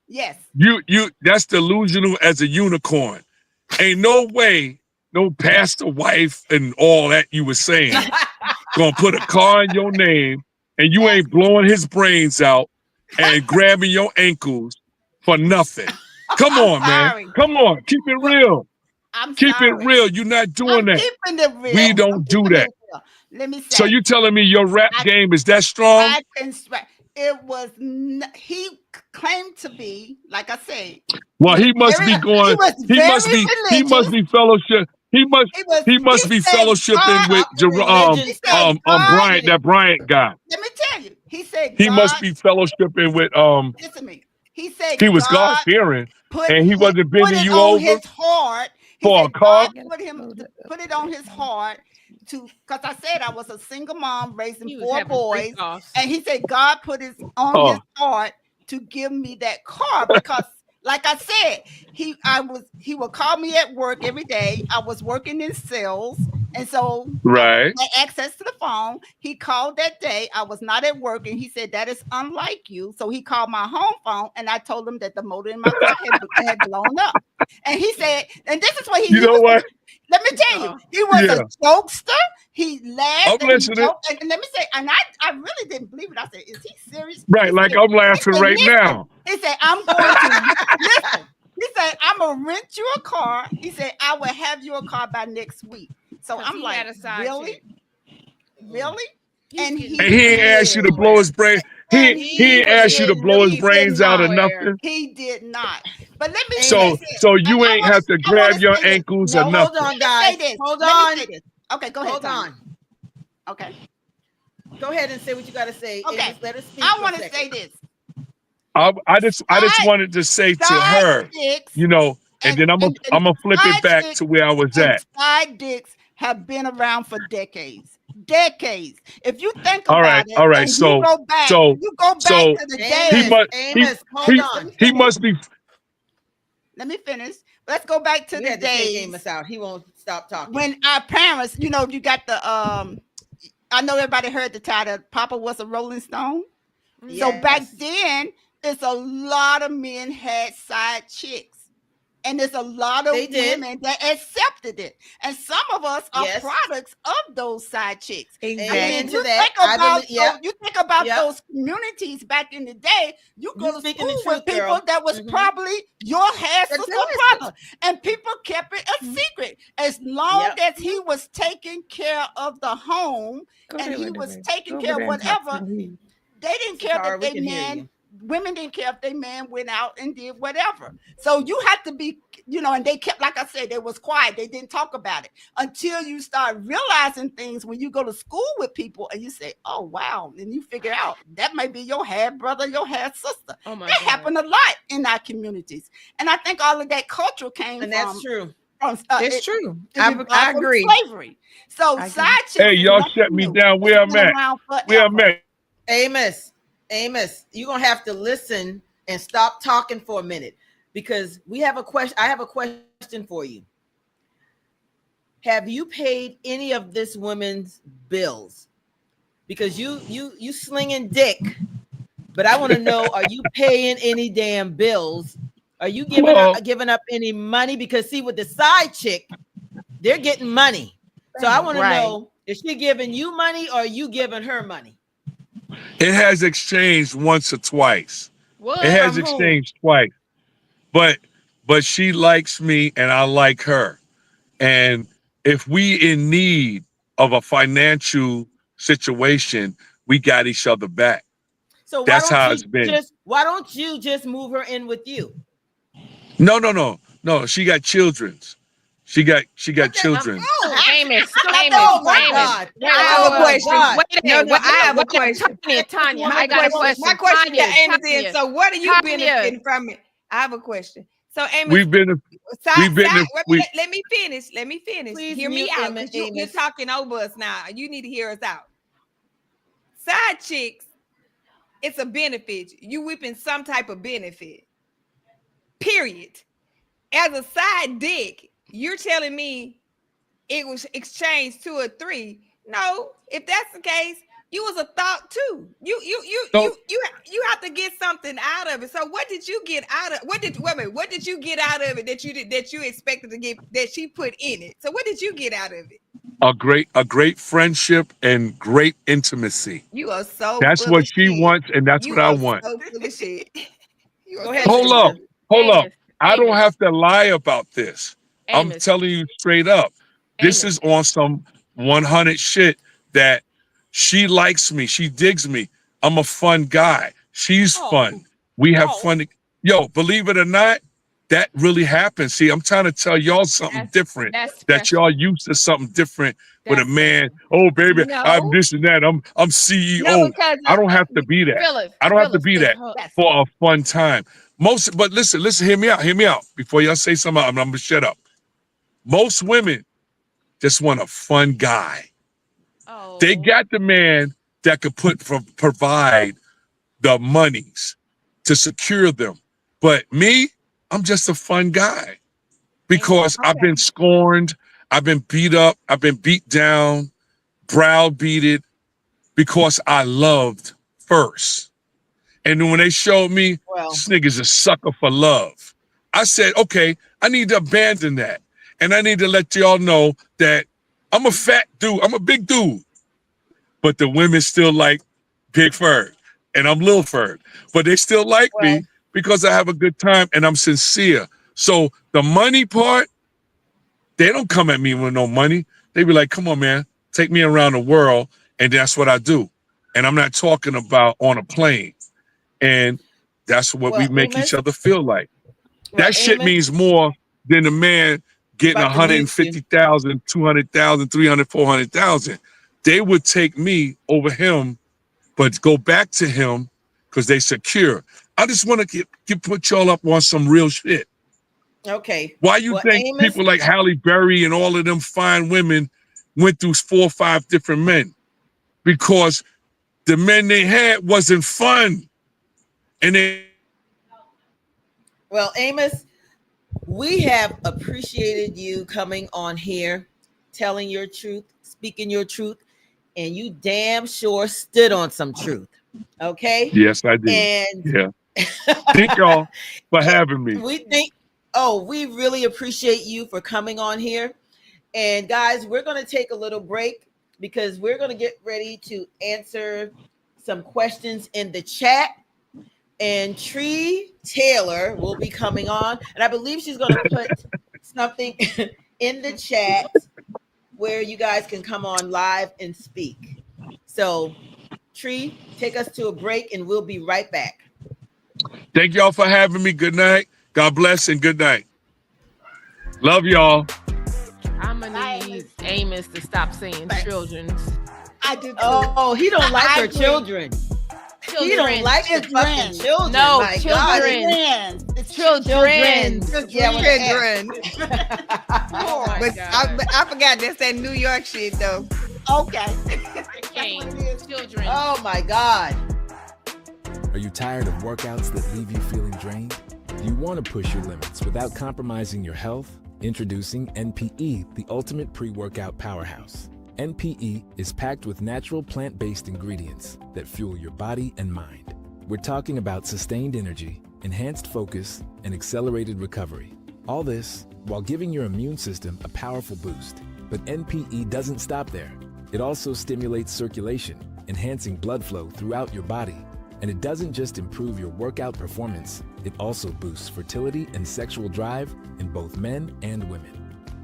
Yes. You that's delusional as a unicorn. Ain't no way no pastor wife and all that you were saying gonna put a car in your name and you ain't blowing his brains out and grabbing your ankles for nothing. Come on, man. Come on. Keep it real. Keep it real. You're not doing that. Keeping it real. We don't do that. Let me say. So you telling me your rap game is that strong? It was. He claimed to be, like I said. Well, he must be going. He must be fellowship. He must be fellowshipping with Bryant, that Bryant guy. Let me tell you. He said he must be fellowshipping with Listen to me. He said he was God fearing, and he wasn't bending you on over his heart. He for said a car. God put it on his heart to, because I said I was a single mom raising 4 boys, and he said God put it on his heart to give me that car because. Like I said, he would call me at work every day. I was working in sales, and so I had access to the phone. He called that day. I was not at work, and he said that is unlike you. So he called my home phone, and I told him that the motor in my car had blown up. And he said, and this is what he. You know what? Let me tell you, he was a jokester. He laughed and joked. And let me say, and I really didn't believe it. I said, is he serious? Right, like I'm laughing right now. He said, I'm going to listen. He said, I'm gonna rent you a car. He said, I will have you a car by next week. So I'm like, really? Really? And he ain't asked you to blow his brain. He ain't asked you to blow his brains out or nothing. He did not. But let me so you ain't have to grab your ankles or nothing. Hold on, guys. Hold on. Okay, go ahead. Hold on. Okay. Go ahead and say what you got to say. Okay. Let us speak. I want to say this. I just wanted to say to her, you know, and then I'm gonna flip it back to where I was at. Side dicks have been around for decades. If you think about it, all right. So you go back to the day. He must be. Let me finish. Let's go back to the days. Amos out. He won't stop talking. When our parents, you know, you got the I know everybody heard the title, Papa was a Rolling Stone. Yes. So back then, it's a lot of men had side chicks. And there's a lot of women that accepted it. And some of us are products of those side chicks. Exactly. And you think about those communities back in the day, you go to school with people that was probably your hair sister brother. And people kept it a secret. As long as he was taking care of the home and he was taking care of whatever, they didn't care that they man. Women didn't care if their man went out and did whatever. So you have to be, you know, and they kept, like I said, they was quiet. They didn't talk about it until you start realizing things when you go to school with people and you say, oh, wow. And you figure out that may be your half brother, your half sister. Oh my God. Happened a lot in our communities. And I think all of that culture came and that's true. It's true. I agree. Slavery. So side chicks. Hey, y'all shut me down. Where I'm at. Where I'm at. Amos, you're gonna have to listen and stop talking for a minute because we have a question. I have a question for you. Have you paid any of this woman's bills? Because you slinging dick, but I want to know: are you paying any damn bills? Are you giving up any money? Because see, with the side chick, they're getting money. So I want to know: is she giving you money or are you giving her money? It has exchanged once or twice. It has exchanged twice. But but she likes me and I like her. And if we in need of a financial situation, we got each other back. So that's how it's been. Why don't you just move her in with you? No. She got children's. She got children. Amos. Oh my God! I have a question. I have a question. Tanya, I got a question. My question to Amos is: so what are you benefiting from it? I have a question. So Amos, let me finish. Please hear me out, because you're talking over us now. You need to hear us out. Side chicks, it's a benefit. You whipping some type of benefit. Period. As a side dick, you're telling me it was exchanged 2 or 3. No, if that's the case, you was a thought too. You have to get something out of it. So what did you get out of what did you get out of it that you expected to get, that she put in it? So what did you get out of it? A great friendship and great intimacy. You are so that's what she wants, and that's what I want. So full of shit. Go ahead, Hold up. I don't have to lie about this. I'm telling you straight up. This is on some 100 shit that she likes me. She digs me. I'm a fun guy. She's fun. We have fun. Yo, believe it or not, that really happens. See, I'm trying to tell y'all something different. That y'all used to something different with a man. Oh, baby, I'm this and that. I'm CEO. No, I don't have to be that. I don't have to be that for a fun time. But listen, hear me out. Before y'all say something, I'm gonna shut up. Most women just want a fun guy. Oh. They got the man that could provide the monies to secure them. But me, I'm just a fun guy because I've been scorned, I've been beat up, I've been beat down, browbeated because I loved first. And then when they showed me, this nigga's a sucker for love, I said, okay, I need to abandon that. And I need to let y'all know that I'm a fat dude. I'm a big dude. But the women still like Big Ferg. And I'm Lil Ferg. But they still like me because I have a good time and I'm sincere. So the money part, they don't come at me with no money. They be like, come on, man, take me around the world. And that's what I do. And I'm not talking about on a plane. And that's what we make each other feel like. That shit means more than a man getting 150,000, 200,000, 300, 400,000. They would take me over him, but go back to him because they secure. I just want to put y'all up on some real shit. Okay. Why you think people like Halle Berry and all of them fine women went through 4 or 5 different men? Because the men they had wasn't fun. And Well, Amos, we have appreciated you coming on here, telling your truth, speaking your truth, and you damn sure stood on some truth. Okay? Yes, I did. And thank y'all for having me. We really appreciate you for coming on here. And guys, we're going to take a little break because we're going to get ready to answer some questions in the chat. And Tree Taylor will be coming on. And I believe she's going to put something in the chat where you guys can come on live and speak. So, Tree, take us to a break and we'll be right back. Thank y'all for having me. Good night. God bless and good night. Love y'all. I'm going to need Amos to stop saying children's. I do too. Oh, he don't like her children. He don't like the fucking children. No, my children. It's children. Children. Oh but I forgot that's that New York shit though. Okay. Children. Oh my God. Are you tired of workouts that leave you feeling drained? Do you want to push your limits without compromising your health? Introducing NPE, the ultimate pre-workout powerhouse. NPE is packed with natural plant-based ingredients that fuel your body and mind. We're talking about sustained energy, enhanced focus, and accelerated recovery. All this while giving your immune system a powerful boost. But NPE doesn't stop there. It also stimulates circulation, enhancing blood flow throughout your body. And it doesn't just improve your workout performance, it also boosts fertility and sexual drive in both men and women.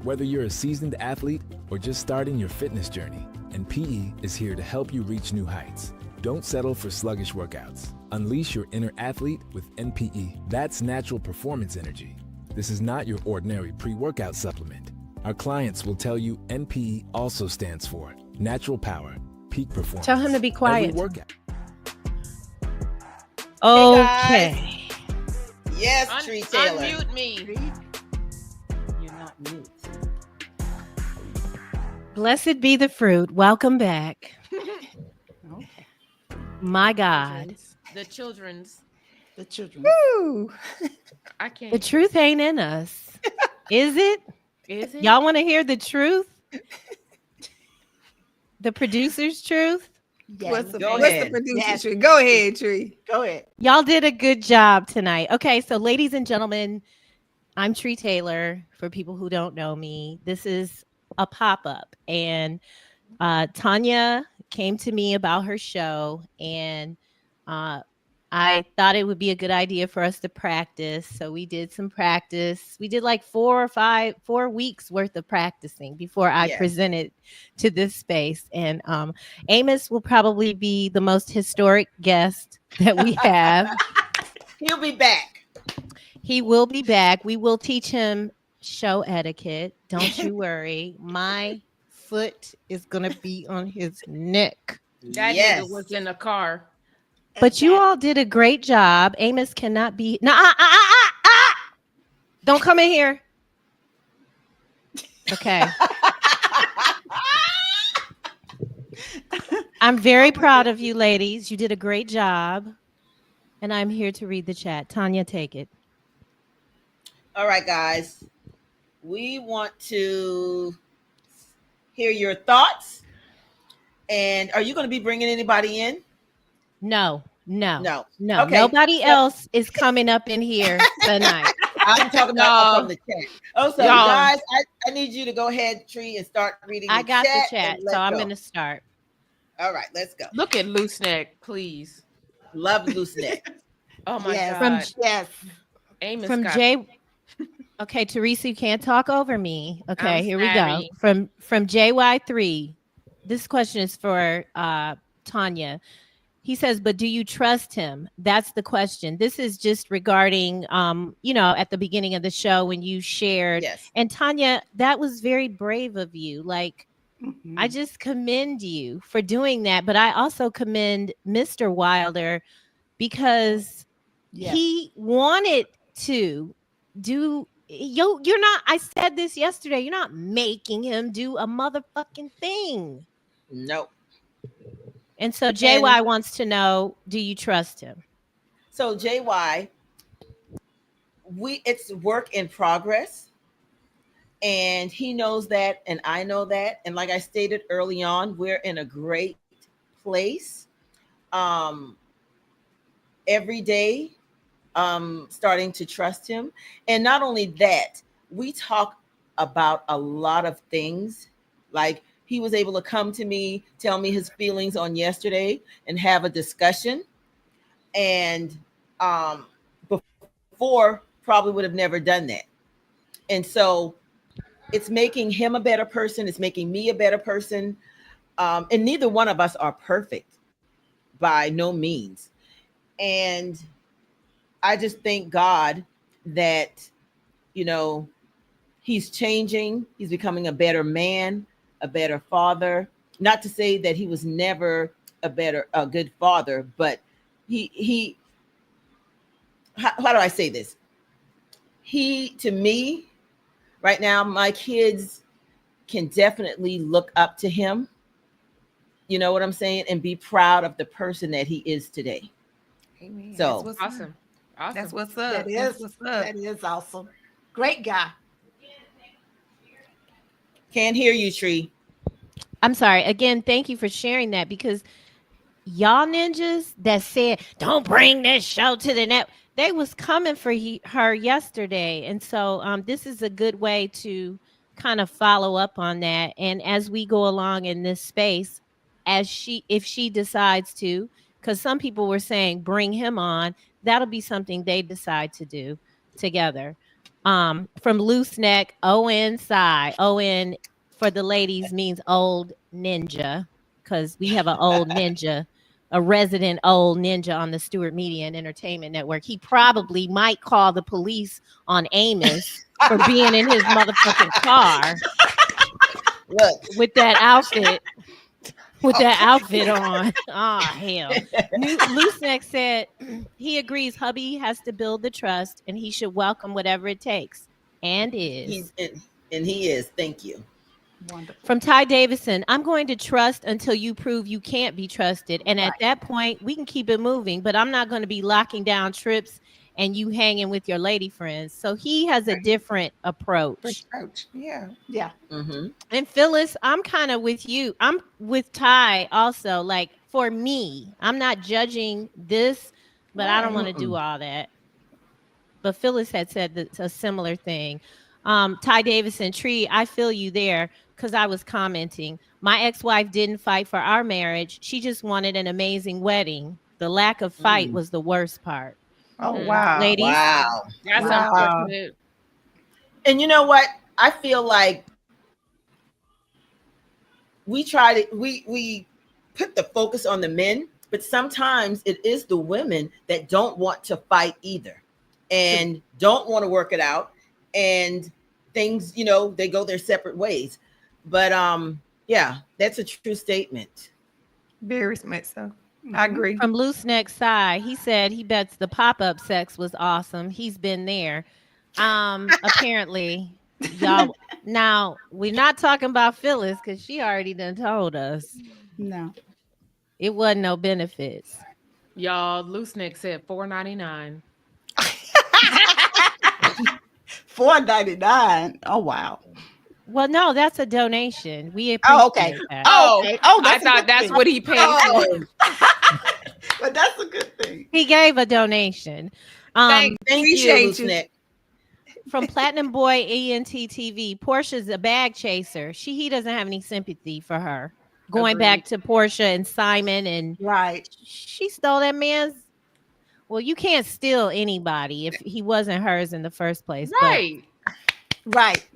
Whether you're a seasoned athlete or just starting your fitness journey, NPE is here to help you reach new heights. Don't settle for sluggish workouts. Unleash your inner athlete with NPE. That's natural performance energy. This is not your ordinary pre-workout supplement. Our clients will tell you NPE also stands for natural power, peak performance. Tell him to be quiet. Every workout. Okay. Yes, Tree Taylor. Unmute me. You're not mute. Blessed be the fruit. Welcome back. Okay. My God. The children's. Woo. I can't. The truth ain't in us. Is it? Is it? Y'all want to hear the truth? The producer's truth? Yeah, What's the ahead. producer's truth? Go ahead, Tree. Go ahead. Y'all did a good job tonight. Okay, so ladies and gentlemen, I'm Tree Taylor. For people who don't know me, this is a pop-up. And Tanya came to me about her show, and I thought it would be a good idea for us to practice. So we did some practice. We did like 4 weeks worth of practicing before I presented to this space. And Amos will probably be the most historic guest that we have. He'll be back. He will be back. We will teach him show etiquette. Don't you worry. My foot is going to be on his neck. That nigga was in the car. But you all did a great job. Amos cannot be. Don't come in here. Okay. I'm very proud of you, ladies. You did a great job. And I'm here to read the chat. Tanya, take it. All right, guys. We want to hear your thoughts. And are you going to be bringing anybody in? No. Okay. Nobody else is coming up in here tonight. I'm talking about from the chat. Oh, so guys, I need you to go ahead, Tree, and start reading. I got the chat, so I'm going to start. All right, let's go. Look at Loose Neck, please. Love Loose Neck. Oh my God. Amos from got... Jay. Okay, Teresa, you can't talk over me. Okay, here we go. From JY3. This question is for Tanya. He says, but do you trust him? That's the question. This is just regarding, at the beginning of the show when you shared. Yes. And Tanya, that was very brave of you. Like, I just commend you for doing that. But I also commend Mr. Wilder because he wanted to do. You're not. I said this yesterday. You're not making him do a motherfucking thing. Nope. And so JY wants to know, do you trust him? So JY, it's work in progress. And he knows that, and I know that. And like I stated early on, we're in a great place. Every day, starting to trust him. And not only that, we talk about a lot of things. Like, he was able to come to me, tell me his feelings on yesterday, and have a discussion. And before, probably would have never done that. And so it's making him a better person. It's making me a better person. And neither one of us are perfect by no means. And I just thank God that, he's changing. He's becoming a better man, a better father. Not to say that he was never a good father, but how do I say this? To me, right now, my kids can definitely look up to him. You know what I'm saying? And be proud of the person that he is today. Amen. So That's awesome. That's what's up. That is awesome. Great guy. Can't hear you, Tree. I'm sorry. Again, thank you for sharing that, because y'all ninjas that said, don't bring this show to the net, they was coming for her yesterday. And so this is a good way to kind of follow up on that. And as we go along in this space, if she decides to, because some people were saying bring him on. That'll be something they decide to do together. From Loose Neck, ON Psy. ON for the ladies means old ninja, because we have an old ninja, a resident old ninja on the Stewart Media and Entertainment Network. He probably might call the police on Amos for being in his motherfucking car. Look, with that outfit. With that outfit on. Oh, hell. Looseneck said he agrees hubby has to build the trust and he should welcome whatever it takes. And is. And he is. Thank you. Wonderful. From Ty Davison, I'm going to trust until you prove you can't be trusted. And at that point, we can keep it moving. But I'm not going to be locking down trips and you hanging with your lady friends. So he has a different approach. Yeah. Mm-hmm. And Phyllis, I'm kind of with you. I'm with Ty also. Like, for me, I'm not judging this, but I don't want to do all that. But Phyllis had said a similar thing. Ty Davison, Tree, I feel you there, because I was commenting. My ex-wife didn't fight for our marriage. She just wanted an amazing wedding. The lack of fight was the worst part. Oh, wow. Ladies. Wow. That's unfortunate. And you know what? I feel like we put the focus on the men, but sometimes it is the women that don't want to fight either and don't want to work it out, and things, they go their separate ways. But yeah, that's a true statement. Very much so. I agree. From Loose Neck Side, he said he bets the pop-up sex was awesome. He's been there. Apparently, y'all. Now we're not talking about Phyllis because she already done told us. No, it wasn't no benefits. Y'all, Loose Neck said $4.99. $4.99. Oh wow. Well, no, that's a donation. We appreciate that. Oh, I thought that's what he paid for. But that's a good thing. He gave a donation. Thank you, Loose Neck. From Platinum Boy ENT TV, Portia's a bag chaser. He doesn't have any sympathy for her. Going back to Portia and Simon, and she stole that man's. Well, you can't steal anybody if he wasn't hers in the first place. Right. Right.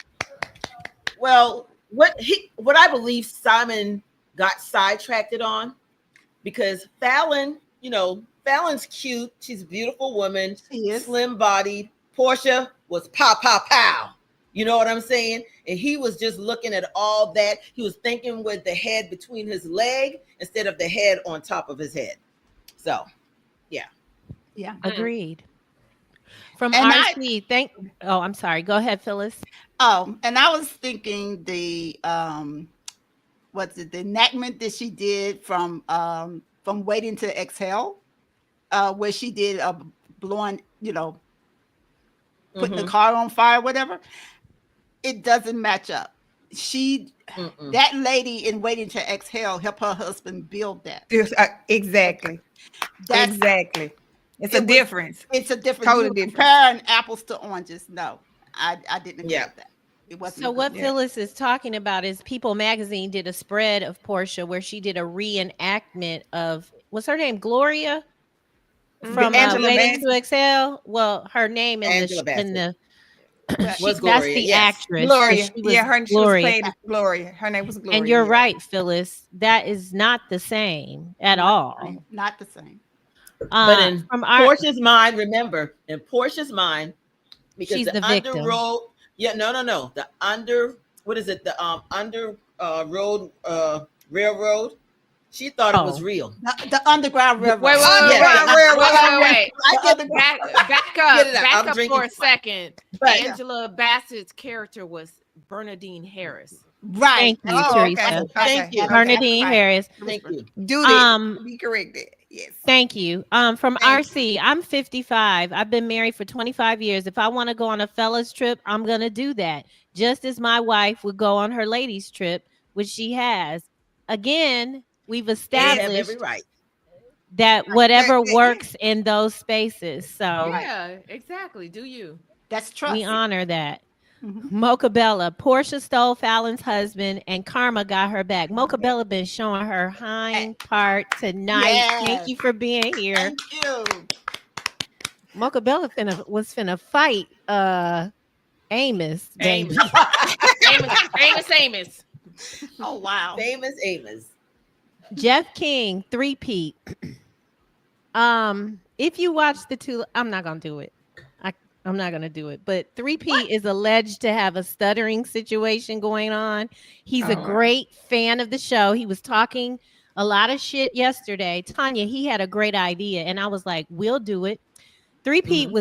Well, what I believe Simon got sidetracked on, because Fallon, Fallon's cute. She's a beautiful woman. She is slim bodied. Portia was pow, pow, pow. You know what I'm saying? And he was just looking at all that. He was thinking with the head between his leg instead of the head on top of his head. So, yeah. Yeah. Agreed. From RC, I'm sorry. Go ahead, Phyllis. Oh, and I was thinking the enactment that she did from Waiting to Exhale, where she did a blowing, putting the car on fire, whatever. It doesn't match up. That lady in Waiting to Exhale helped her husband build that. Exactly. Exactly. It's a difference. It's a difference. Totally different. Comparing apples to oranges. No, I didn't agree with that. It wasn't. So what Phyllis is talking about is People Magazine did a spread of Portia where she did a reenactment of, what's her name, Gloria? From Waiting to Exhale. Well, her name in the that's the actress. Gloria. She was She was playing Gloria. Her name was Gloria. And you're right, Phyllis. That is not the same at all. Not the same. But in Portia's mind, remember, in Portia's mind, because she's the victim. victim. The road railroad. She thought it was real. The Underground Railroad. Wait. Back up for a second. Angela Bassett's character was Bernadine Harris. Right. Thank you, Teresa. Thank you. Bernadine Harris. Thank you. Be corrected. Yes. Thank you. From RC, I'm 55. I've been married for 25 years. If I want to go on a fellas trip, I'm going to do that. Just as my wife would go on her ladies trip, which she has. Again, we've established that whatever works in those spaces. So yeah, exactly. Do you? That's trust. We honor that. Mocha Bella. Portia stole Fallon's husband, and Karma got her back. Mocha Bella been showing her hind part tonight. Yes. Thank you for being here. Thank you. Mocha Bella was finna fight Amos. Amos. Amos. Oh wow. Famous Amos. Jeff King, 3-peat. If you watch the two, I'm not gonna do it. I'm not gonna do it. But 3-peat is alleged to have a stuttering situation going on. He's a great fan of the show. He was talking a lot of shit yesterday. Tanya, he had a great idea, and I was like, "We'll do it." 3-peat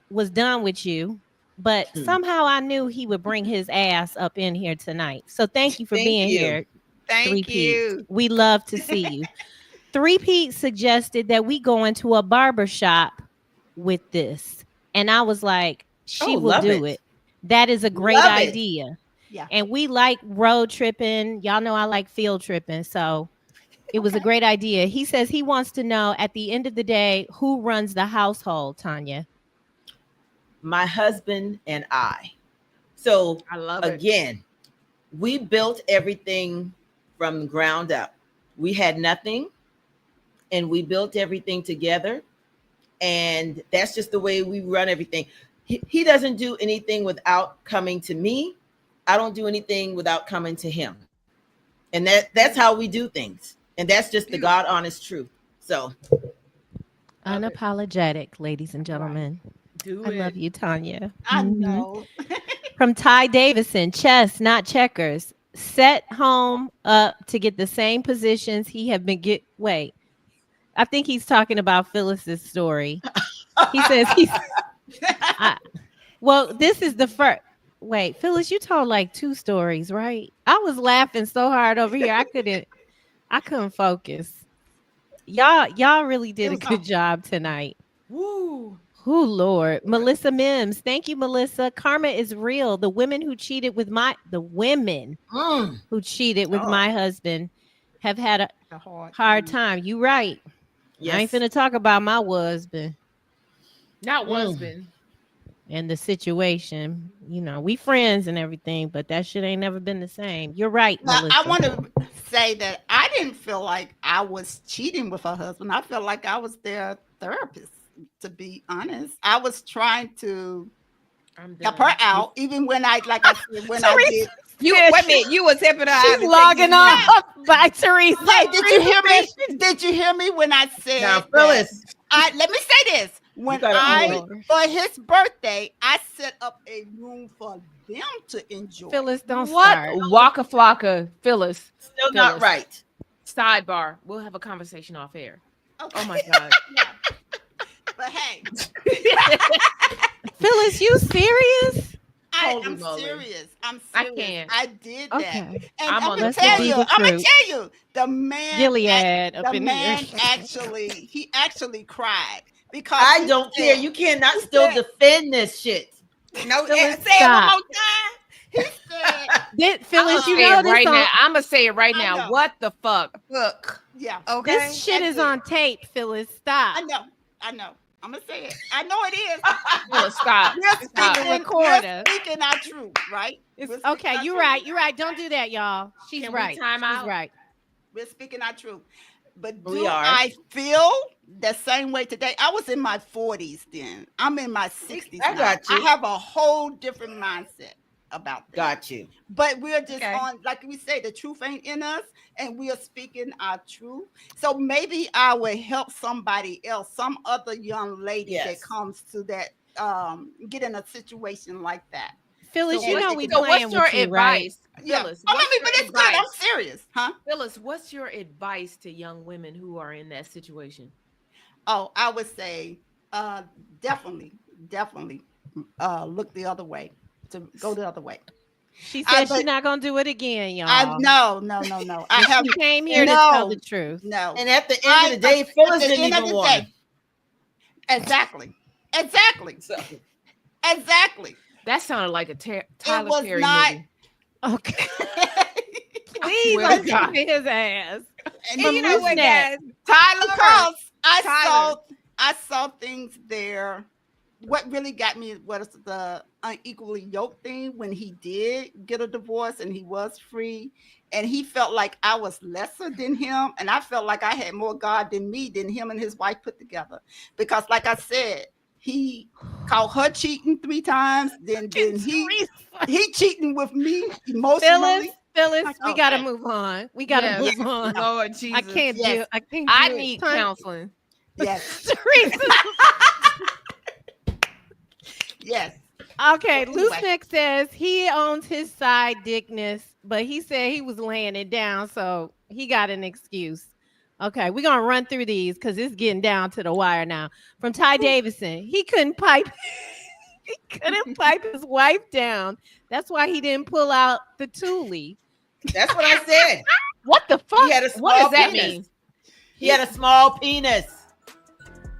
was done with you, but somehow I knew he would bring his ass up in here tonight. So thank you for being here. Thank you. We love to see you. 3-peat suggested that we go into a barber shop with this. And I was like, she will do it. That is a great idea. Yeah. And we like road tripping. Y'all know I like field tripping. So it was a great idea. He says he wants to know at the end of the day, who runs the household, Tanya? My husband and I. So I love again, we built everything from the ground up. We had nothing and we built everything together. And that's just the way we run everything. He doesn't do anything without coming to me. I don't do anything without coming to him. And that's how we do things. And that's just the God honest truth. So unapologetic, ladies and gentlemen. I love you, Tanya. I know. From Ty Davison, chess, not checkers. Set home up to get the same positions he have been Wait, I think he's talking about Phyllis's story. He says well, this is the first. Wait, Phyllis, you told like 2 stories, right? I was laughing so hard over here. I couldn't focus. Y'all really did a good job tonight. Woo. Oh Lord. Melissa Mims. Thank you, Melissa. Karma is real. The women who cheated with my husband have had a hard time. You right. Yes. I ain't finna talk about my husband. Not husband. And the situation. You know, we friends and everything, but that shit ain't never been the same. You're right, Melissa. I want to say that I didn't feel like I was cheating with her husband. I felt like I was their therapist, to be honest. I was trying to help her out, even when I did. Wait a minute, you was helping her She's out. logging off by Teresa. Hey, did you hear me? Did you hear me when I said? Now, Phyllis, let me say this. When for his birthday, I set up a room for them to enjoy. Phyllis, don't start. Waka flocka, Phyllis. Still not right. Sidebar. We'll have a conversation off air. Okay. Oh my God. But hey, Phyllis, you serious? I'm serious. I can't. I did that. Okay. And I'm gonna tell you, the man Gilead actually cried because I don't care. You cannot still defend this shit. No, say it one more time. He said, Phyllis, you know this right on, now. I'm gonna say it right now. What the fuck? Look. Yeah. Okay. This shit is on tape, Phyllis. Stop. I know. I'm gonna say it. I know it is. Phyllis, stop. We're speaking our truth, right? Okay, you're right. You're right. Don't do that, y'all. She's right. Time out? She's right. We're speaking our truth. But I feel the same way today? I was in my 40s then. I'm in my 60s. I got you. I have a whole different mindset about that. Got you. But we're just on, like we say, the truth ain't in us, and we are speaking our truth. So maybe I will help somebody else, some other young lady that comes to that, get in a situation like that. Phyllis, so we so playing what's your with you, advice? Right? Phyllis, but it's good. I'm serious, huh? Phyllis, what's your advice to young women who are in that situation? Oh, I would say definitely look the other way, to go the other way. She said she's not gonna do it again, y'all. No. I came here to tell the truth. No. And at the end of the day, Phyllis didn't even want it. Exactly. Exactly. That sounded like a Tyler was Perry not movie. Okay. Please don't give me his ass. And you know what, guys? Tyler, because I saw things there what really got me was the unequally yoked thing when he did get a divorce and he was free, and he felt like I was lesser than him, and I felt like I had more God than me, than him and his wife put together. Because, like I said, he caught her cheating 3 times, then he cheating with me emotionally. Phyllis, we gotta move on. We gotta move on. Lord Jesus. I can't do. I need counseling. Yes. Teresa. Yes. Okay, Looseneck says he owns his side dickness, but he said he was laying it down, so he got an excuse. Okay, we're gonna run through these because it's getting down to the wire now. From Ty Davison, he couldn't pipe his wife down. That's why he didn't pull out the Thule. That's what I said. What the fuck? He had a small what does that penis. mean? He had a small penis.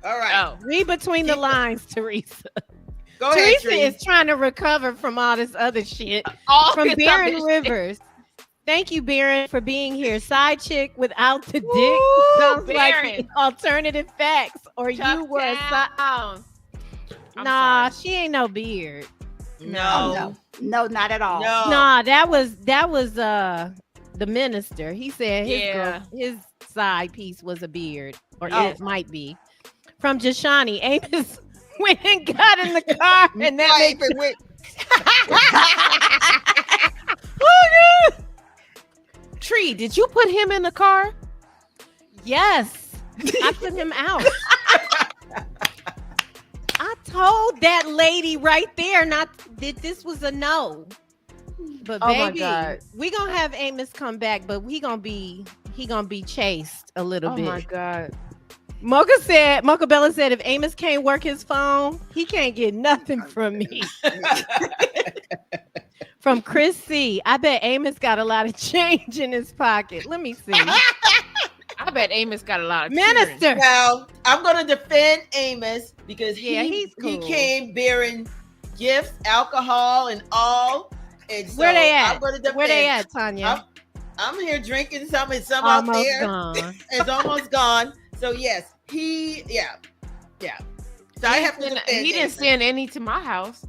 All right. Read between the lines, Teresa. Go ahead, Teresa is trying to recover from all this other shit. From Baron Rivers. Thank you, Baron, for being here. Side chick without the dick sounds like alternative facts, or you were a side. Nah, she ain't no beard. No, not at all. No. Nah, that was the minister. He said his side piece was a beard, or it might be. From Jashani, Amos went and got in the car, and that makes it went. Oh, no. Tree, did you put him in the car? Yes, I put him out. I told that lady right there not that this was a no. But baby, we gonna have Amos come back, but he gonna be chased a little bit. Oh my God. Mocha Bella said if Amos can't work his phone, he can't get nothing from me. From Chris C. I bet Amos got a lot of change in his pocket. Let me see. I bet Amos got a lot of minister. Well, I'm gonna defend Amos because he's cool. He came bearing gifts, alcohol, and all. And so where they at? I'm gonna defend. Where they at, Tanya? I'm here drinking some and some almost out there. Gone. It's almost gone. So yes, yeah. So I have to defend. He didn't send any to my house.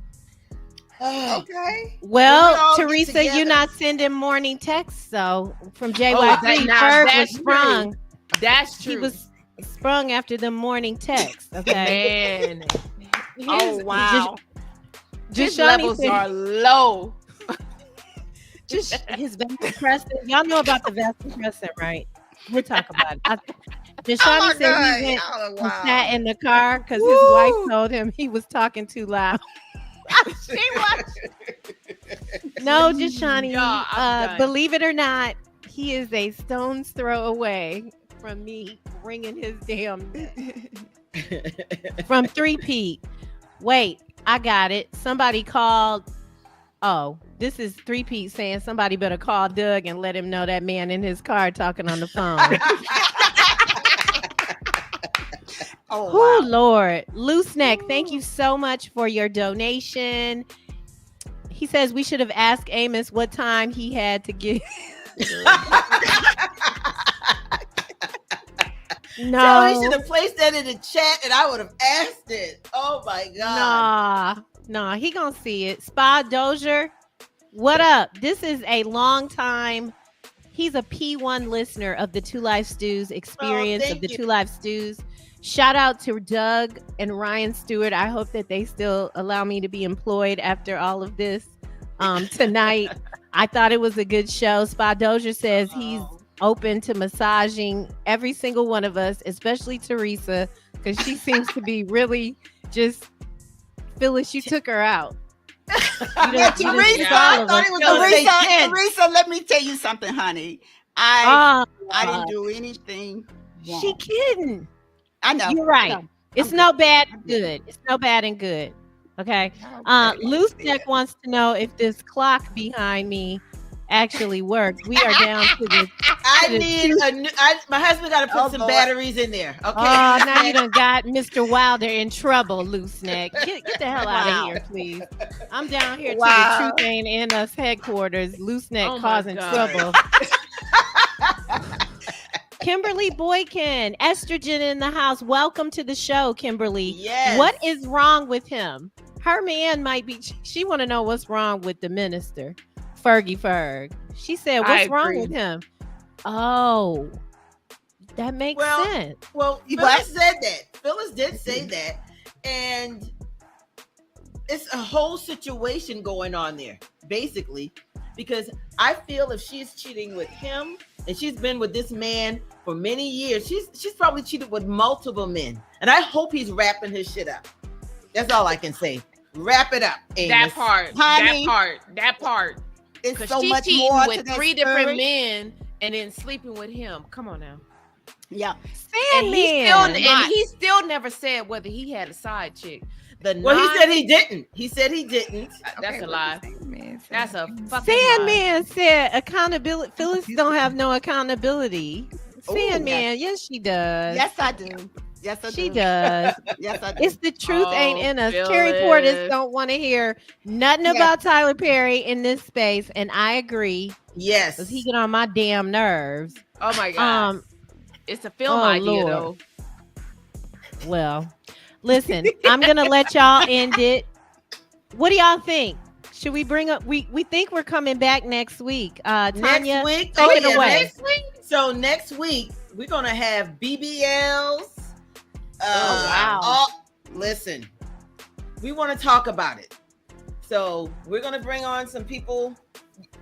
Okay. Well, Teresa, you're not sending morning texts, so from JY3, Ferg was sprung. That's true. He was sprung after the morning text. Okay. Man. Oh wow. His levels are low. Just his vasopressin. Y'all know about the vasopressin, right? We'll talk about it. Deshaun said he went and sat in the car because his wife told him he was talking too loud. No, Deshaun, believe it or not, he is a stone's throw away from me ringing his damn from 3Pete. Wait, I got it. Somebody called. Oh, this is 3Pete saying somebody better call Doug and let him know that man in his car talking on the phone. Oh, wow. Lord. Loose Neck, thank you so much for your donation. He says we should have asked Amos what time he had to get. No. So he should have placed that in the chat and I would have asked it. Oh my God. Nah, he gonna see it. Spa Dozier, what up? This is a long time. He's a P1 listener of the Two Live Stews experience of the Two Live Stews. Shout out to Doug and Ryan Stewart. I hope that they still allow me to be employed after all of this tonight. I thought it was a good show. Spa Dozier says he's open to massaging every single one of us, especially Teresa, because she seems to be really just Phyllis, you took her out. Teresa, let me tell you something, honey. I didn't do anything wrong. She kidding. I know. You're right. No, it's no bad and good. It's no bad and good. Okay. Loose Neck wants to know if this clock behind me actually works. We are down to the. My husband got to put some batteries in there. Okay. Oh, now you done got Mr. Wilder in trouble, Loose Neck. Get the hell out of here, please. I'm down here to the Truth Ain't In Us headquarters. Loose Neck causing trouble. Kimberly Boykin, estrogen in the house. Welcome to the show, Kimberly. Yes. What is wrong with him? Her man might be. She want to know what's wrong with the minister, Fergie Ferg. She said, "What's wrong with him?" Oh, that makes sense. Well, Phyllis said that. Phyllis did say that, and it's a whole situation going on there, basically, because I feel if she's cheating with him, and she's been with this man for many years, she's probably cheated with multiple men, and I hope he's wrapping his shit up. That's all I can say. Wrap it up, Amos. That part, Honey, that part. It's so she's much cheating more with to that 3 different story. men and then sleeping with him. Come on now. Yeah. And he still never said whether he had a side chick. He said he didn't. He said he didn't. That's a lie. That's a fucking Sandman said accountability. Phyllis don't have no accountability. Sandman, yes, she does. Yes, I do. Yes, I do. She does. Yes, I do. It's the truth ain't in us. Phyllis. Terry Portis don't want to hear nothing about Tyler Perry in this space, and I agree. Yes, because he get on my damn nerves. Oh my god. It's a film idea though. Well, listen, I'm gonna let y'all end it. What do y'all think? Should we bring up? We think we're coming back next week. Tanya, next week, take it away. Next week. So next week we're gonna have BBLs. Wow! Listen, we want to talk about it. So we're gonna bring on some people.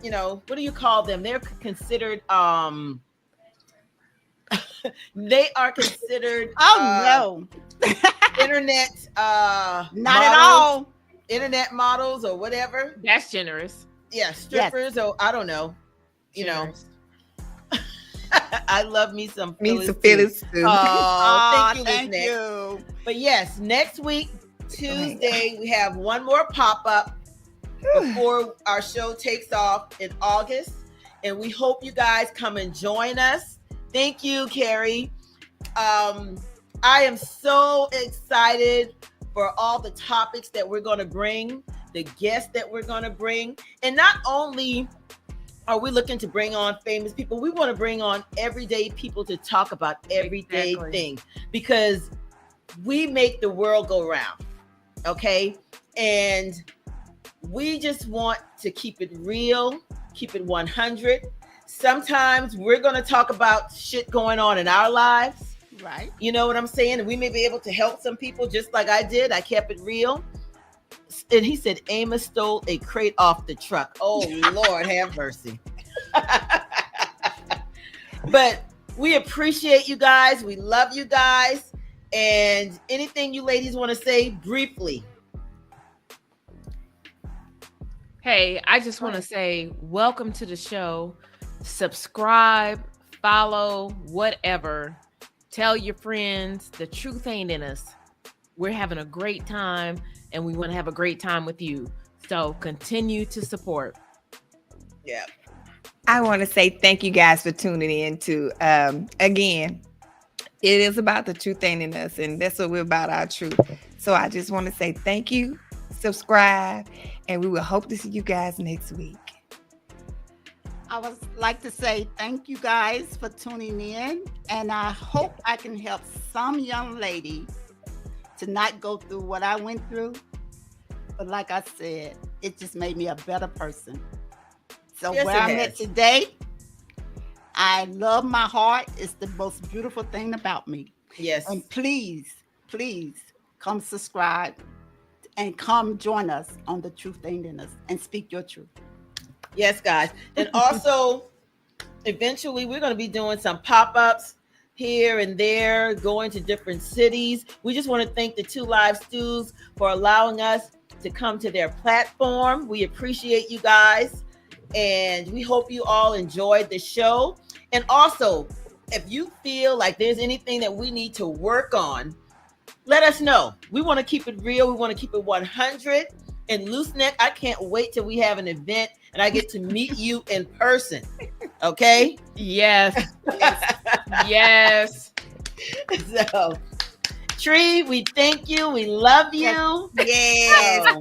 You know, what do you call them? They're considered. They are considered. No. Internet. Not models, at all. Internet models or whatever. That's generous. Yeah, strippers or I don't know. You know. I love me some Phyllis too. Oh, thank you. But yes, next week, Tuesday, we have one more pop-up before our show takes off in August. And we hope you guys come and join us. Thank you, Carrie. I am so excited for all the topics that we're going to bring, the guests that we're going to bring. And not only are we looking to bring on famous people, we want to bring on everyday people to talk about everyday things, because we make the world go round, okay? And we just want to keep it real, keep it 100. Sometimes we're going to talk about shit going on in our lives. Right. You know what I'm saying? And we may be able to help some people just like I did. I kept it real. And he said, Amos stole a crate off the truck. Oh, Lord, have mercy. But we appreciate you guys. We love you guys. And anything you ladies want to say briefly? Hey, I just want to say welcome to the show. Subscribe, follow, whatever. Tell your friends. The truth ain't in us. We're having a great time, and we want to have a great time with you. So continue to support. Yeah. I want to say thank you guys for tuning in to, again, it is about the truth ain't in us, and that's what we're about, our truth. So I just want to say thank you, subscribe, and we will hope to see you guys next week. I would like to say thank you guys for tuning in, and I hope I can help some young lady to not go through what I went through. But like I said, it just made me a better person. So yes, where I'm at today, I love my heart. It's the most beautiful thing about me. Yes. And please, please come subscribe and come join us on The Truth Ain't in Us and speak your truth. Yes, guys. And also, eventually, we're going to be doing some pop-ups here and there, going to different cities. We just want to thank the Two Live Stews for allowing us to come to their platform. We appreciate you guys, and we hope you all enjoyed the show. And also, if you feel like there's anything that we need to work on, let us know. We want to keep it real. We want to keep it 100. And Loose Neck, I can't wait till we have an event and I get to meet you in person. Okay? Yes. Yes. So, Tree, we thank you. We love you. Yeah.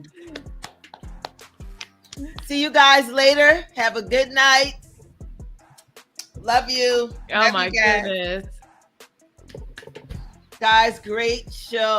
See you guys later. Have a good night. Love you. Oh my goodness. Guys, great show.